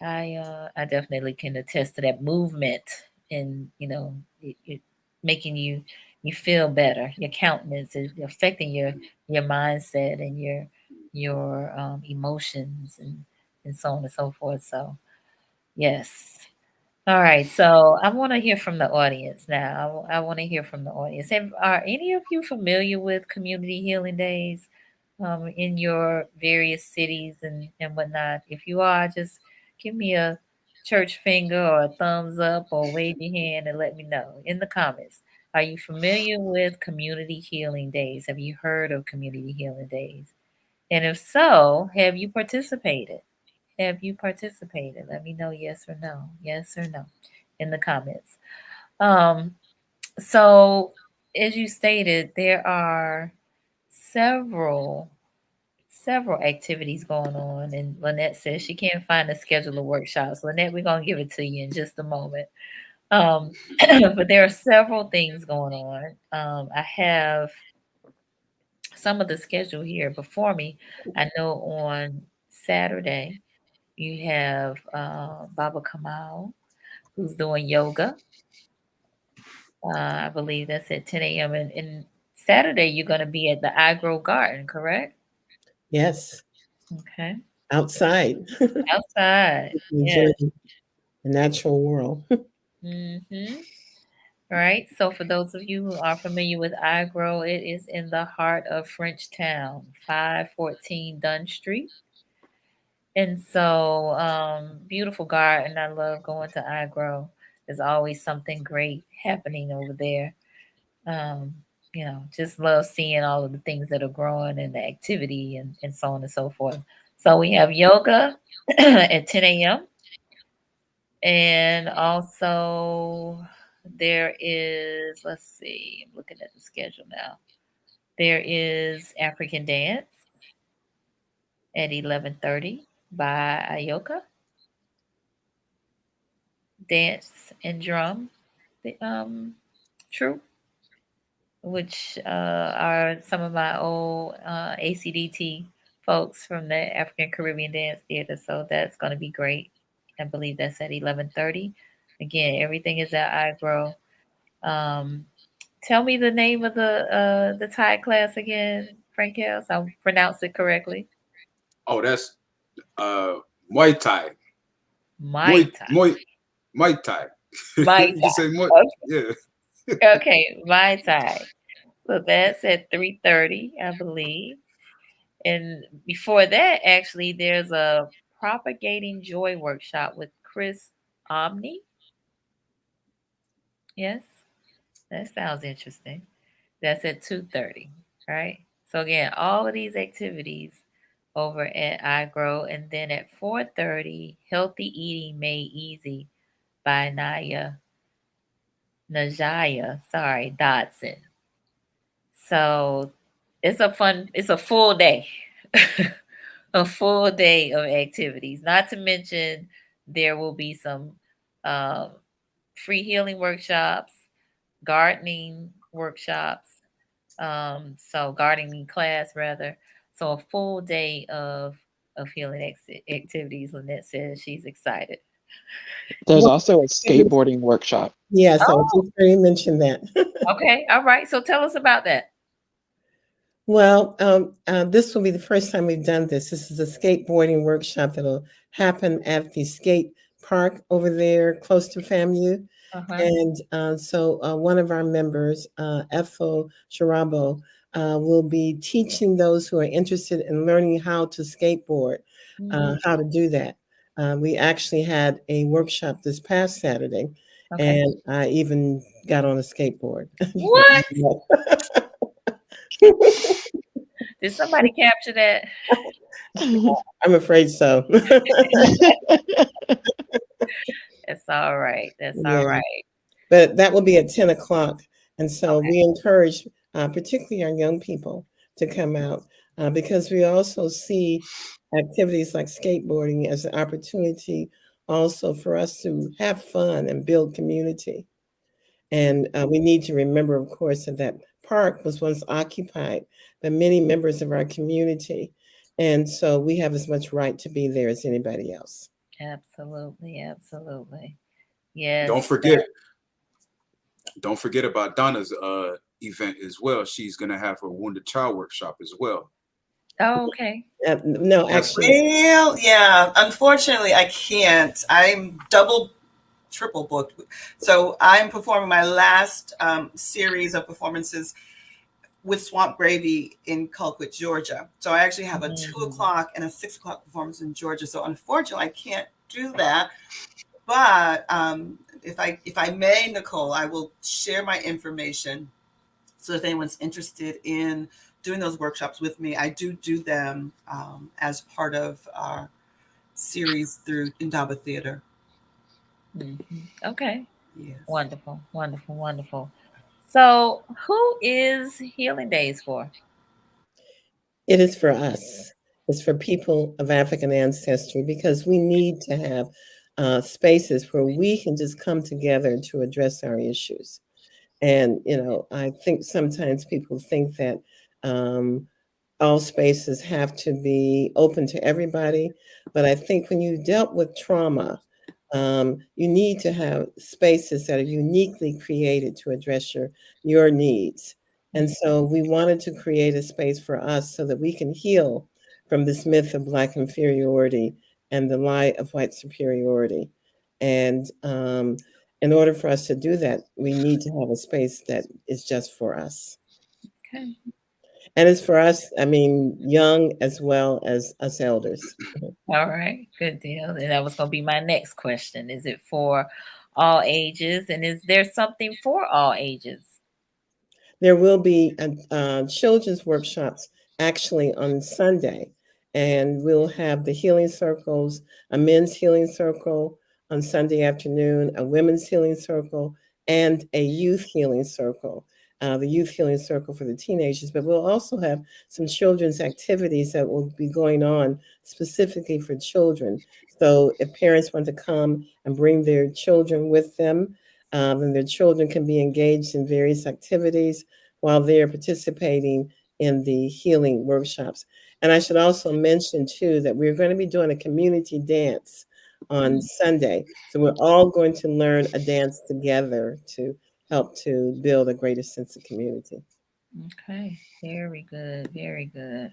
I definitely can attest to that movement, and it making you feel better. Your countenance is affecting your mindset and your emotions and so on and so forth. So yes. All right, so I want to hear from the audience now. I want to hear from the audience. Are any of you familiar with Community Healing Days in your various cities and whatnot? If you are, just give me a church finger or a thumbs up or wave your hand and let me know in the comments. Are you familiar with Community Healing Days? Have you heard of Community Healing Days? And if so, have you participated? Have you participated? Let me know yes or no. Yes or no in the comments. Um, so as you stated, there are several several activities going on, and Lynette says she can't find the schedule of workshops. Lynette, we're gonna give it to you in just a moment. But there are several things going on. I have some of the schedule here before me. I know on Saturday you have Baba Kamal, who's doing yoga. I believe that's at 10 a.m. And Saturday, you're going to be at the Agro Garden, correct? Yes, Okay. outside. Outside. Enjoy Yes. the natural world. Mm-hmm. All right. So for those of you who are familiar with Agro, it is in the heart of Frenchtown, 514 Dunn Street. And so, beautiful garden. I love going to Agro. There's always something great happening over there. Um, just love seeing all of the things that are growing and the activity and so on and so forth. So we have yoga at 10 a.m. And also there is, let's see, I'm looking at the schedule now. There is African dance at 11:30 by Ayoka. Dance and drum, the troupe, which are some of my old ACDT folks from the African Caribbean Dance Theater. So that's going to be great. I believe that's at 11:30. Again, everything is at iGrow. Um, Tell me the name of the Thai class again, Frankel, so I pronounce it correctly. Oh, that's Muay Thai. Mai Thai. Muay Thai. Mai You can Thai. say Muay. Okay. Yeah. Okay, Mai Thai. So that's at 3:30, I believe. And before that, actually, there's a propagating joy workshop with Chris Omni. Yes, that sounds interesting. That's at 2:30, right? So again, all of these activities over at iGrow, and then at 4:30, Healthy Eating Made Easy by Najaya Dodson. So it's a full day. A full day of activities. Not to mention there will be some um, free healing workshops, gardening workshops, so gardening class rather. So a full day of healing activities. Lynette says she's excited. There's also a skateboarding workshop. Yes, I was Oh, just going to mention that. okay, all right. So tell us about that. Well, this will be the first time we've done this. This is a skateboarding workshop that'll happen at the skate park over there close to FAMU. Uh-huh. And so one of our members, Ethel Sharabo, will be teaching those who are interested in learning how to skateboard, how to do that. We actually had a workshop this past Saturday, Okay. and I even got on a skateboard. What? Did somebody capture that? I'm afraid so. That's all right. That's Yeah. all right. But that will be at 10 o'clock. And so we encourage, particularly our young people, to come out. because we also see activities like skateboarding as an opportunity also for us to have fun and build community. And we need to remember, of course, that that park was once occupied by many members of our community. And so we have as much right to be there as anybody else. Absolutely, absolutely. Yes. Don't forget about Donna's event as well. She's gonna have her wounded child workshop as well. Oh, okay. No, Yes. actually, Well, yeah, unfortunately, I can't. I'm triple booked. So I'm performing my last series of performances with Swamp Gravy in Colquitt, Georgia. So I actually have a 2 o'clock and a 6 o'clock performance in Georgia. So unfortunately, I can't do that. But if I may, Nicole, I will share my information. So if anyone's interested in doing those workshops with me, I do them as part of our series through Indaba Theater. Okay. Yes. Wonderful, wonderful, wonderful. So who is Healing Days for? it is for us. It's for people of African ancestry because we need to have spaces where we can just come together to address our issues. And, I think sometimes people think that all spaces have to be open to everybody. But I think when you dealt with trauma, you need to have spaces that are uniquely created to address your needs. And so we wanted to create a space for us so that we can heal from this myth of Black inferiority and the lie of white superiority. And in order for us to do that, we need to have a space that is just for us. Okay. And it's for us, young as well as us elders. All right. Good deal. And that was going to be my next question. Is it for all ages? And is there something for all ages? There will be children's workshops actually on Sunday, and we'll have the healing circles, a men's healing circle on Sunday afternoon, a women's healing circle, and a youth healing circle. The youth healing circle for the teenagers, but we'll also have some children's activities that will be going on specifically for children. So if parents want to come and bring their children with them, and their children can be engaged in various activities while they're participating in the healing workshops. And I should also mention, too, that we're going to be doing a community dance on Sunday. So we're all going to learn a dance together to help to build a greater sense of community. Okay. Very good. Very good.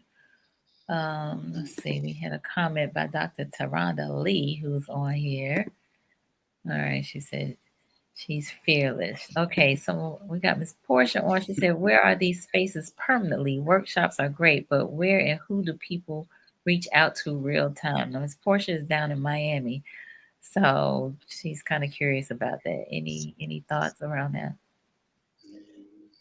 Let's see. We had a comment by Dr. Taronda Lee, who's on here. All right. She said, she's fearless. Okay, so we got Miss Portia on. She said, where are these spaces permanently? Workshops are great, but where and who do people reach out to real time? Now, Miss Portia is down in Miami, so she's kind of curious about that. Any thoughts around that?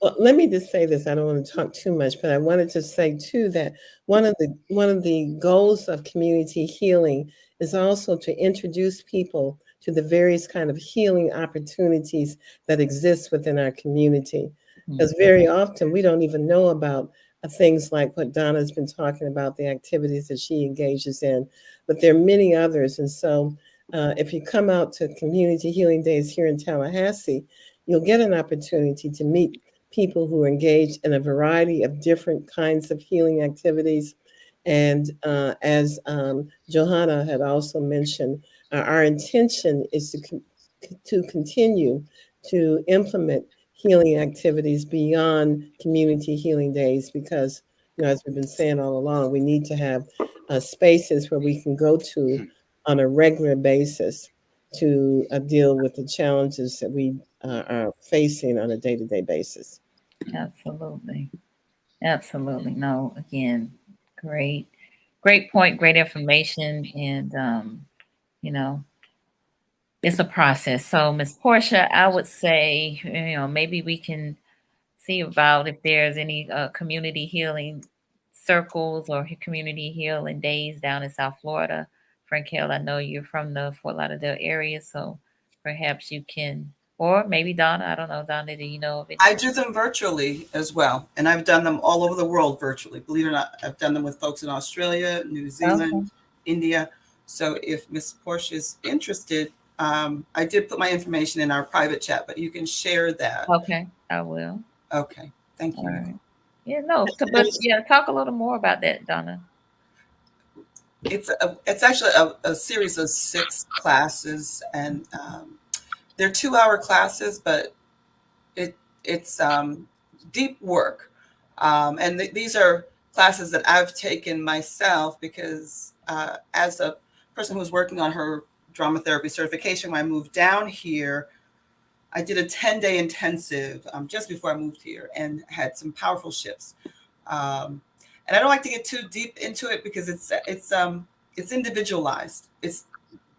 Well, let me just say this. I don't want to talk too much, but I wanted to say too that one of the goals of community healing is also to introduce people to the various kind of healing opportunities that exist within our community. Because very often we don't even know about things like what Donna's been talking about, the activities that she engages in, but there are many others. And so if you come out to Community Healing Days here in Tallahassee, you'll get an opportunity to meet people who are engaged in a variety of different kinds of healing activities. And as Johanna had also mentioned, our intention is to continue to implement healing activities beyond Community Healing Days because, as we've been saying all along, we need to have spaces where we can go to on a regular basis to deal with the challenges that we are facing on a day-to-day basis. Absolutely. Absolutely. No, again, great point, great information. And, it's a process. So, Miss Portia, I would say, maybe we can see about if there's any community healing circles or community healing days down in South Florida. Frankel, I know you're from the Fort Lauderdale area, so perhaps you can Or maybe Donna. I don't know. Donna, do you know of it? I do them virtually as well. And I've done them all over the world virtually. Believe it or not, I've done them with folks in Australia, New Zealand, Okay. India. So if Miss Portia is interested, I did put my information in our private chat, but you can share that. Okay, I will. Okay. Thank you, All Nicole. right. Yeah, no, but yeah, talk a little more about that, Donna. It's actually a series of 6 classes, and they're 2-hour classes, but it's deep work. And these are classes that I've taken myself because as a person who's working on her drama therapy certification, when I moved down here, I did a 10-day intensive just before I moved here and had some powerful shifts. And I don't like to get too deep into it because it's individualized. It's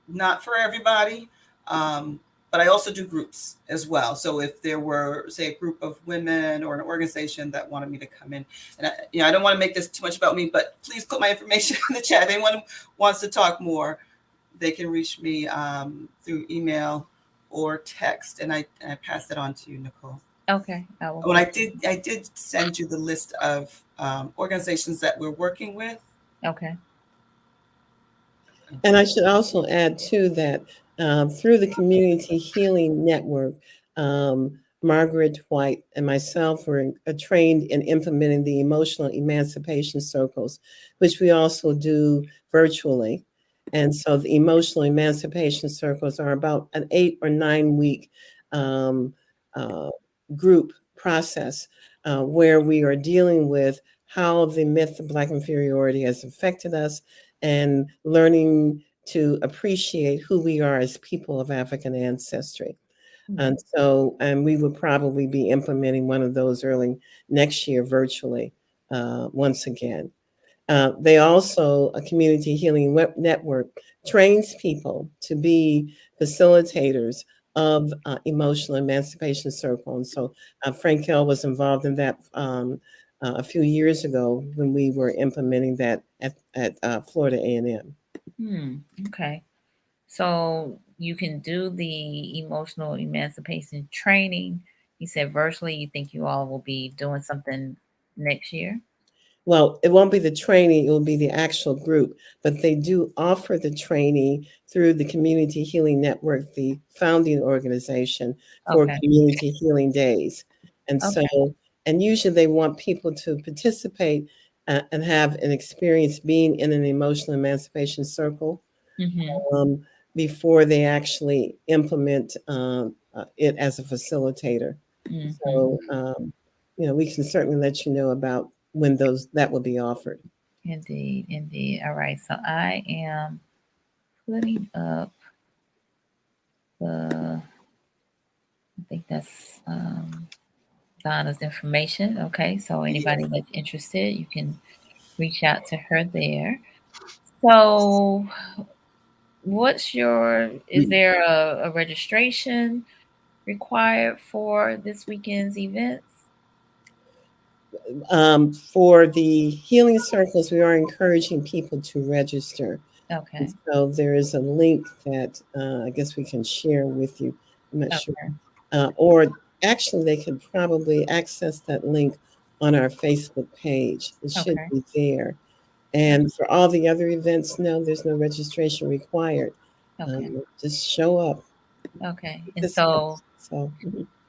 not for everybody. But I also do groups as well. So if there were, say, a group of women or an organization that wanted me to come in, and I don't want to make this too much about me, but please put my information in the chat. If anyone wants to talk more, they can reach me through email or text, and I pass that on to you, Nicole. Okay, I will. When I did send you the list of organizations that we're working with. Okay. And I should also add too that through the Community Healing Network, Margaret White and myself were trained in implementing the emotional emancipation circles, which we also do virtually. And so the emotional emancipation circles are about an 8 or 9 week group process where we are dealing with how the myth of Black inferiority has affected us and learning to appreciate who we are as people of African ancestry. And so, and we would probably be implementing one of those early next year virtually once again. They also, a Community Healing Network, trains people to be facilitators of emotional emancipation circle. And so Frankel was involved in that a few years ago when we were implementing that at Florida A&M. Okay. So you can do the emotional emancipation training. You said virtually. You think you all will be doing something next year? Well, it won't be the training, it will be the actual group, but they do offer the training through the Community Healing Network, the founding organization for Okay. Community Healing Days. And Okay. so, and usually they want people to participate and have an experience being in an emotional emancipation circle before they actually implement it as a facilitator. So, we can certainly let you know about when that will be offered. Indeed, indeed. All right. So I am putting up I think that's Donna's information. Okay. So anybody that's interested, you can reach out to her there. So is there a registration required for this weekend's events? For the healing circles, we are encouraging people to register. Okay. And so there is a link that I guess we can share with you. I'm not sure. Or actually, they could probably access that link on our Facebook page. It should be there. And for all the other events, no, there's no registration required. Just show up. Okay. And so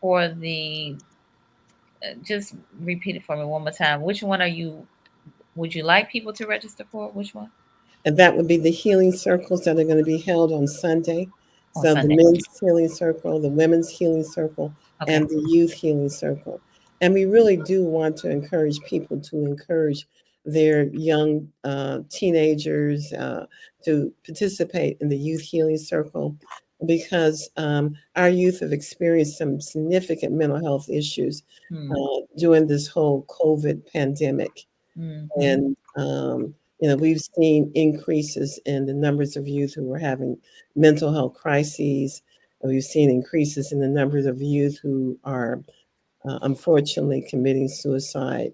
for the just repeat it for me one more time. Which one would you like people to register for? Which one? And that would be the healing circles that are going to be held on Sunday. So the men's healing circle, the women's healing circle, and the youth healing circle. And we really do want to encourage people to encourage their young teenagers to participate in the youth healing circle because our youth have experienced some significant mental health issues during this whole COVID pandemic. And, we've seen increases in the numbers of youth who are having mental health crises. We've seen increases in the numbers of youth who are unfortunately committing suicide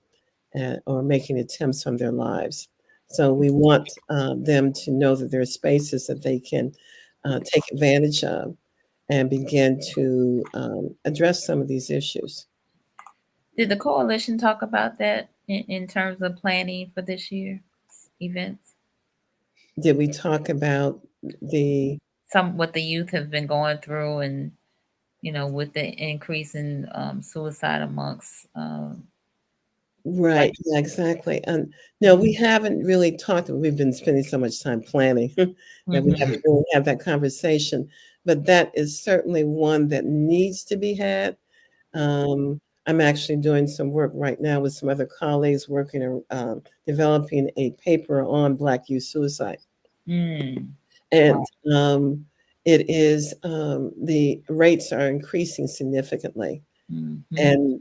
or making attempts on their lives. So we want them to know that there are spaces that they can take advantage of. and begin to address some of these issues. Did the coalition talk about that in terms of planning for this year's events? Did we talk about what the youth have been going through, and with the increase in suicide amongst right? Yeah, exactly. And no, we haven't really talked. We've been spending so much time planning that we haven't really had that conversation. But that is certainly one that needs to be had. I'm actually doing some work right now with some other colleagues working on developing a paper on Black youth suicide. And it is the rates are increasing significantly. And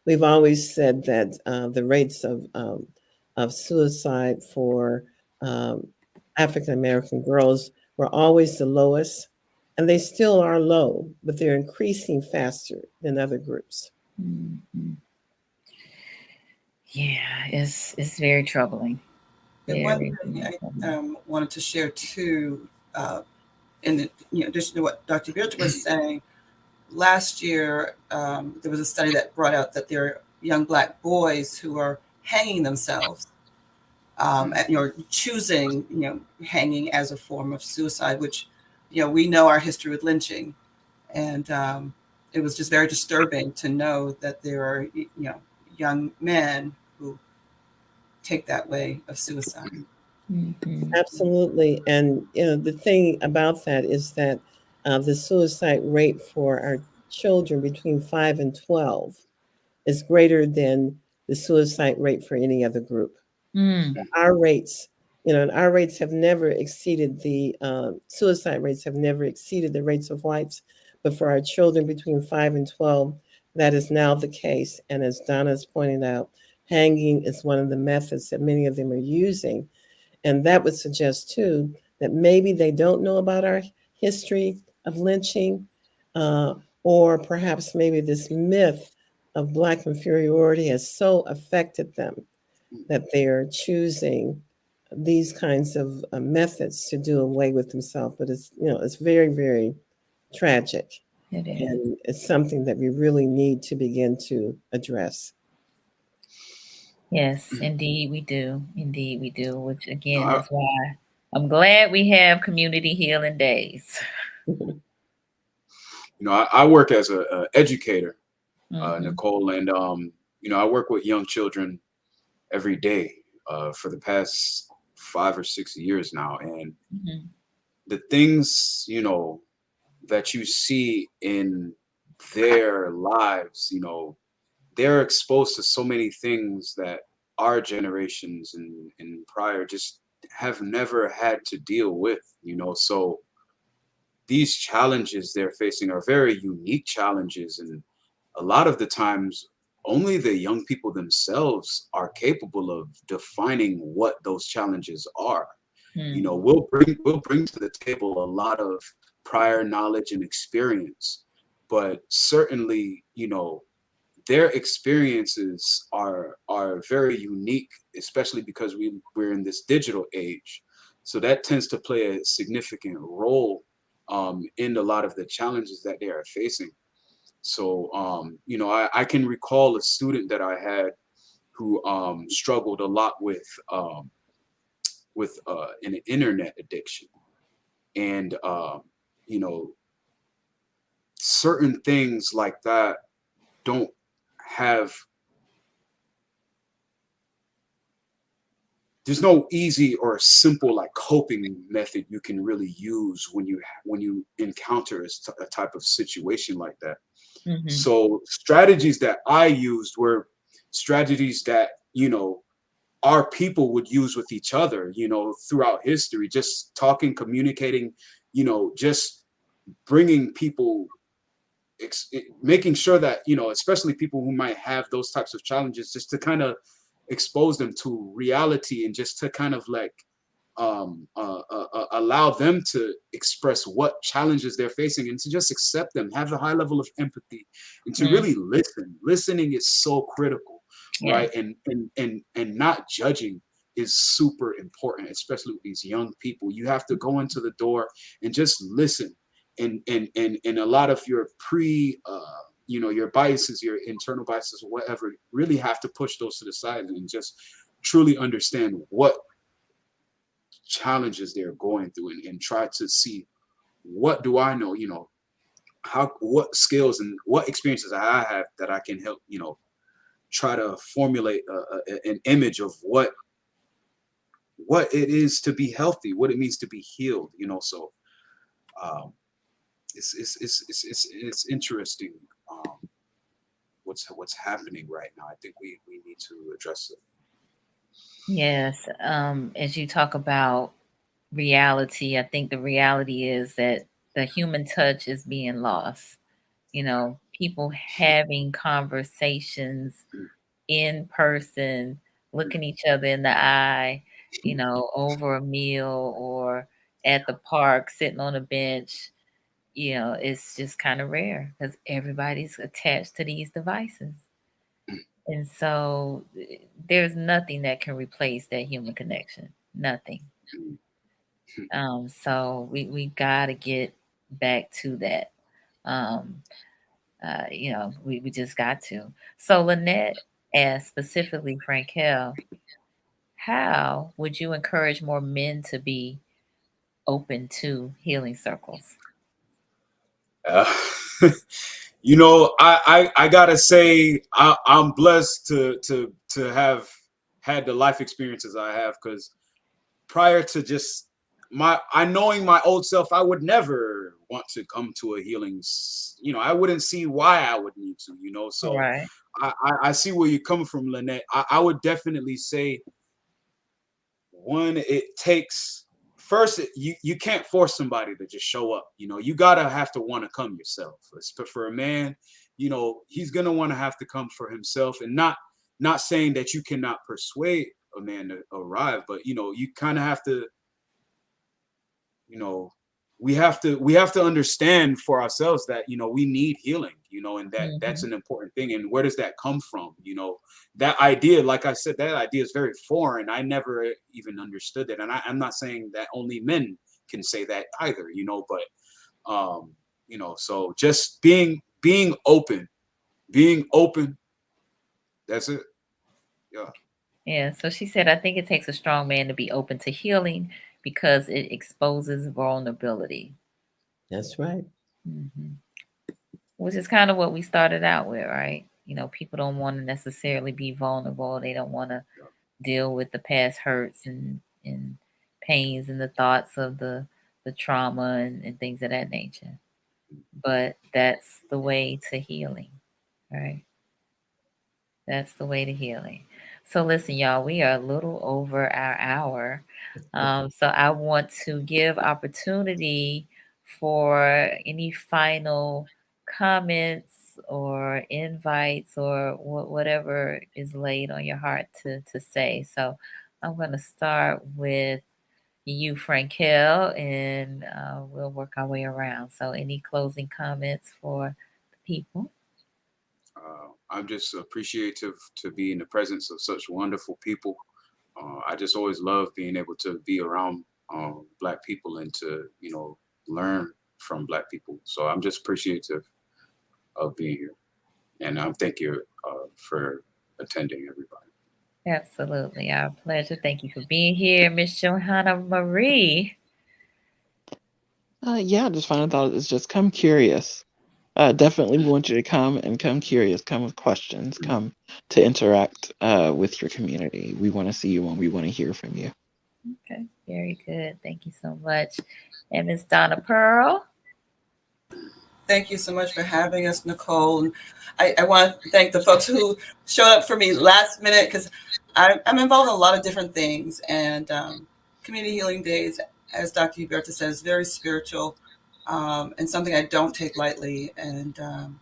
we've always said that the rates of suicide for African American girls were always the lowest, and they still are low, but they're increasing faster than other groups. Yeah, it's very troubling. One thing I wanted to share too, in addition to what Dr. Huberta was saying, last year there was a study that brought out that there are young Black boys who are hanging themselves, choosing hanging as a form of suicide, which we know our history with lynching, and it was just very disturbing to know that there are young men who take that way of suicide. Absolutely. And the thing about that is that the suicide rate for our children between 5 and 12 is greater than the suicide rate for any other group. Our rates, our rates have never exceeded the suicide rates have never exceeded the rates of whites. But for our children between 5 and 12, that is now the case. And as Donna has pointed out, hanging is one of the methods that many of them are using. And that would suggest, too, that maybe they don't know about our history of lynching, or perhaps maybe this myth of Black inferiority has so affected them that they are choosing these kinds of methods to do away with themselves. But it's very, very tragic. It is. And it's something that we really need to begin to address. Yes, indeed we do. Indeed we do, which again is why I'm glad we have Community Healing Days. I work as an educator, Nicole, and I work with young children every day for the past 5 or 6 years now. And the things, that you see in their lives, they're exposed to so many things that our generations and prior just have never had to deal with, so these challenges they're facing are very unique challenges. And a lot of the times only the young people themselves are capable of defining what those challenges are. We'll bring to the table a lot of prior knowledge and experience, but certainly, their experiences are very unique, especially because we're in this digital age. So that tends to play a significant role in a lot of the challenges that they are facing. So, I can recall a student that I had who struggled a lot with an internet addiction, and certain things like that don't have. There's no easy or simple like coping method you can really use when you encounter a type of situation like that. So strategies that I used were strategies that our people would use with each other, throughout history, just talking, communicating, just bringing people, making sure that, especially people who might have those types of challenges, just to kind of expose them to reality and just to kind of like allow them to express what challenges they're facing and to just accept them, have a high level of empathy, and to really listen. Listening is so critical, right? And not judging is super important, especially with these young people. You have to go into the door and just listen and a lot of your your biases, your internal biases, or whatever, really have to push those to the side and just truly understand what challenges they're going through, and try to see, what do I know, what skills and what experiences I have that I can help, try to formulate an image of what it is to be healthy, what it means to be healed, so it's interesting what's happening right now. I think we need to address it. Yes. As you talk about reality, I think the reality is that the human touch is being lost. People having conversations in person, looking each other in the eye, over a meal or at the park, sitting on a bench, it's just kind of rare because everybody's attached to these devices. And so there's nothing that can replace that human connection. Nothing. So we got to get back to that. We just got to. So Lynette asked specifically, Frankel, how would you encourage more men to be open to healing circles? I gotta say, I'm blessed to have had the life experiences I have, because prior to just knowing my old self, I would never want to come to a healing. I wouldn't see why I would need to. So right. I see where you're coming from, Lynette. I would definitely say, one, it takes. First, you can't force somebody to just show up. You gotta have to want to come yourself. But for a man, he's gonna want to have to come for himself, and not saying that you cannot persuade a man to arrive, but you kind of have to. We have to understand for ourselves that we need healing, and that's an important thing. And where does that come from? That idea, like I said, that idea is very foreign. I never even understood it, and I'm not saying that only men can say that either, but so just being open, that's it. Yeah, so she said, I think it takes a strong man to be open to healing because it exposes vulnerability. That's right. Which is kind of what we started out with, right? People don't want to necessarily be vulnerable. They don't want to deal with the past hurts and pains and the thoughts of the trauma and things of that nature. But that's the way to healing, right? That's the way to healing. So listen, y'all, we are a little over our hour. So I want to give opportunity for any final comments or invites or whatever is laid on your heart to say. So I'm going to start with you, Frankel, and we'll work our way around. So any closing comments for the people? I'm just appreciative to be in the presence of such wonderful people. I just always love being able to be around Black people and to, learn from Black people. So I'm just appreciative of being here. And thank you for attending, everybody. Absolutely. Our pleasure. Thank you for being here, Miss Johana-Marie. Yeah, just final thought is just come curious. Definitely want you to come curious, come with questions, come to interact with your community. We want to see you and we want to hear from you. Okay, very good. Thank you so much. And Miss Donna Pearl. Thank you so much for having us, Nicole. And I want to thank the folks who showed up for me last minute, because I'm involved in a lot of different things. And Community Healing Days, as Dr. Huberta says, is very spiritual and something I don't take lightly. And I'm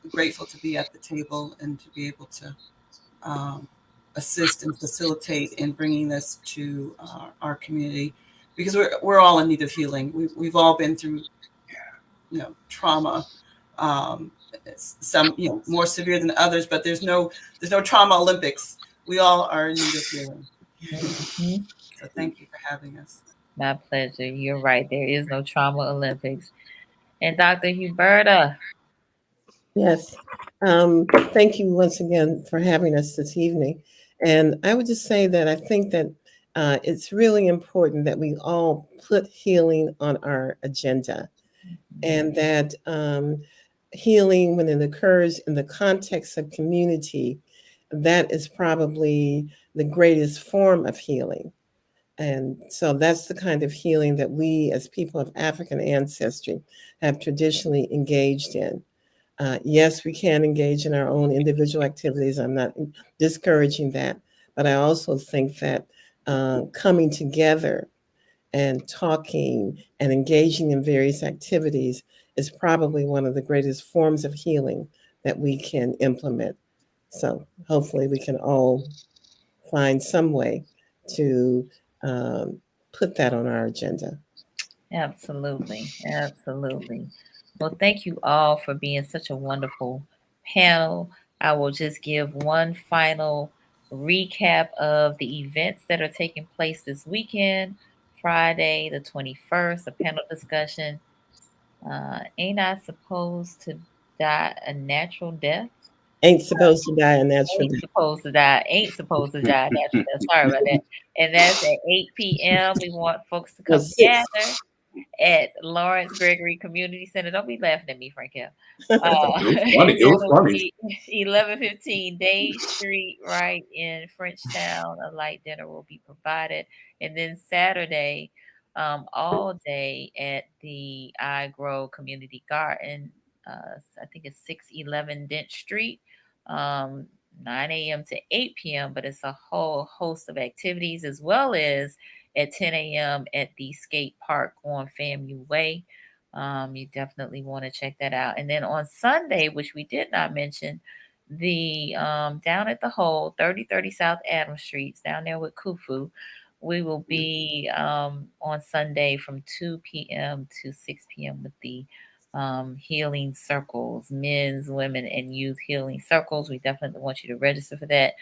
grateful to be at the table and to be able to assist and facilitate in bringing this to our community, because we're all in need of healing. We've all been through trauma, some more severe than others, but there's no trauma Olympics. We all are in need of healing. So thank you for having us. My pleasure. You're right. There is no trauma Olympics. And Dr. Huberta. Yes. Thank you once again for having us this evening. And I would just say that I think that it's really important that we all put healing on our agenda, and that healing, when it occurs in the context of community, that is probably the greatest form of healing. And so that's the kind of healing that we, as people of African ancestry, have traditionally engaged in. Yes, we can engage in our own individual activities. I'm not discouraging that. But I also think that coming together and talking and engaging in various activities is probably one of the greatest forms of healing that we can implement. So hopefully we can all find some way to um, put that on our agenda. Absolutely. Absolutely. Well, thank you all for being such a wonderful panel. I will just give one final recap of the events that are taking place this weekend. Friday, the 21st, a panel discussion. Ain't I supposed to die a natural death? Ain't supposed to die a natural Ain't death. supposed to die. Ain't supposed to die a natural death. Sorry about that. And that's at 8 p.m. We want folks to Well, come six. gather at Lawrence Gregory Community Center. Don't be laughing at me, Frankel. It was funny. And It was that'll funny. be 11:15 Day Street, right in Frenchtown. A light dinner will be provided, and then Saturday, all day at the I Grow Community Garden. I think it's 611 Dent Street. 9 a.m. to 8 p.m., but it's a whole host of activities, as well as at 10 a.m. at the skate park on FAMU Way. You definitely want to check that out. And then on Sunday, which we did not mention, the down at the hole, 3030 South Adams Streets, down there with Kufu, we will be on Sunday from 2 p.m. to 6 p.m. with the healing circles, men's, women, and youth healing circles. We definitely want you to register for that.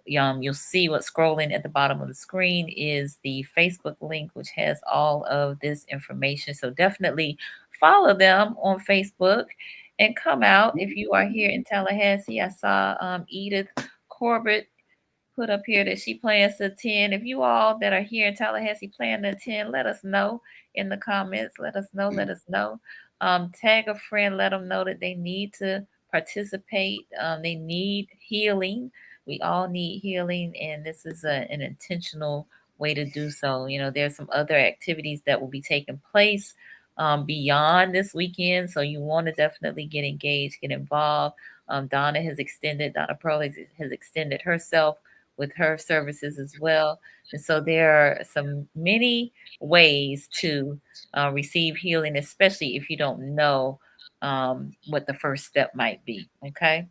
You'll see what's scrolling at the bottom of the screen is the Facebook link, which has all of this information. So definitely follow them on Facebook and come out if you are here in Tallahassee. I saw Edith Corbett put up here that she plans to attend. If you all that are here in Tallahassee plan to attend, let us know in the comments. Let us know. Let us know. Tag a friend. Let them know that they need to participate. They need healing. We all need healing, and this is an intentional way to do so. You know, there's some other activities that will be taking place beyond this weekend, so you want to definitely get engaged, get involved. Donna Pearl has extended herself with her services as well. And so there are some many ways to receive healing, especially if you don't know what the first step might be. Okay.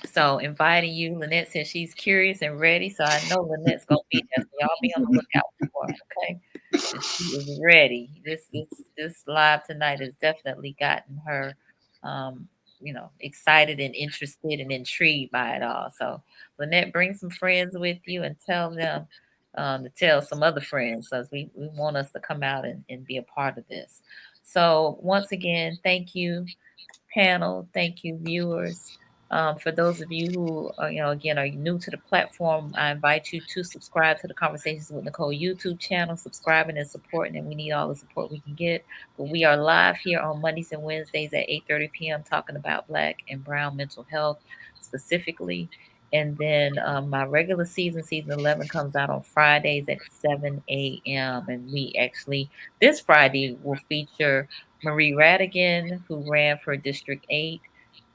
So inviting you, Lynette says she's curious and ready. So I know Lynette's gonna be there. So y'all be on the lookout for her, okay? She is ready. This live tonight has definitely gotten her excited and interested and intrigued by it all. So Lynette, bring some friends with you and tell them to tell some other friends because we want us to come out and be a part of this. So once again, thank you, panel. Thank you, viewers. For those of you who are, again, are new to the platform, I invite you to subscribe to the Conversations with Nicole YouTube channel, subscribing and supporting, and we need all the support we can get. But we are live here on Mondays and Wednesdays at 8:30 p.m. talking about Black and Brown mental health specifically. And then my regular season 11, comes out on Fridays at 7 a.m. And we actually, this Friday, will feature Marie Radigan, who ran for District 8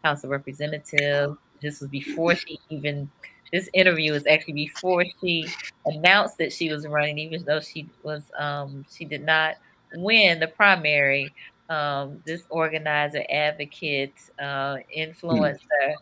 House of Representatives. This was before this interview is actually before she announced that she was running, even though she did not win the primary. This organizer, advocate, influencer,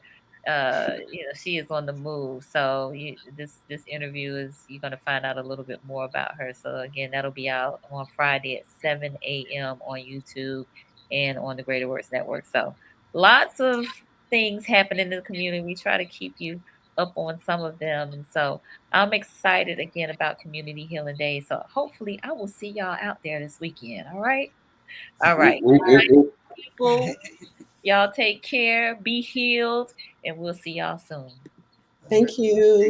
she is on the move. So this interview is, you're going to find out a little bit more about her. So again, that'll be out on Friday at 7 a.m. on YouTube and on the Greater Works Network. So lots of things happening in the community. We try to keep you up on some of them. And so I'm excited again about Community Healing Days. So hopefully I will see y'all out there this weekend. All right. All right. People, y'all take care, be healed, and we'll see y'all soon. Thank you.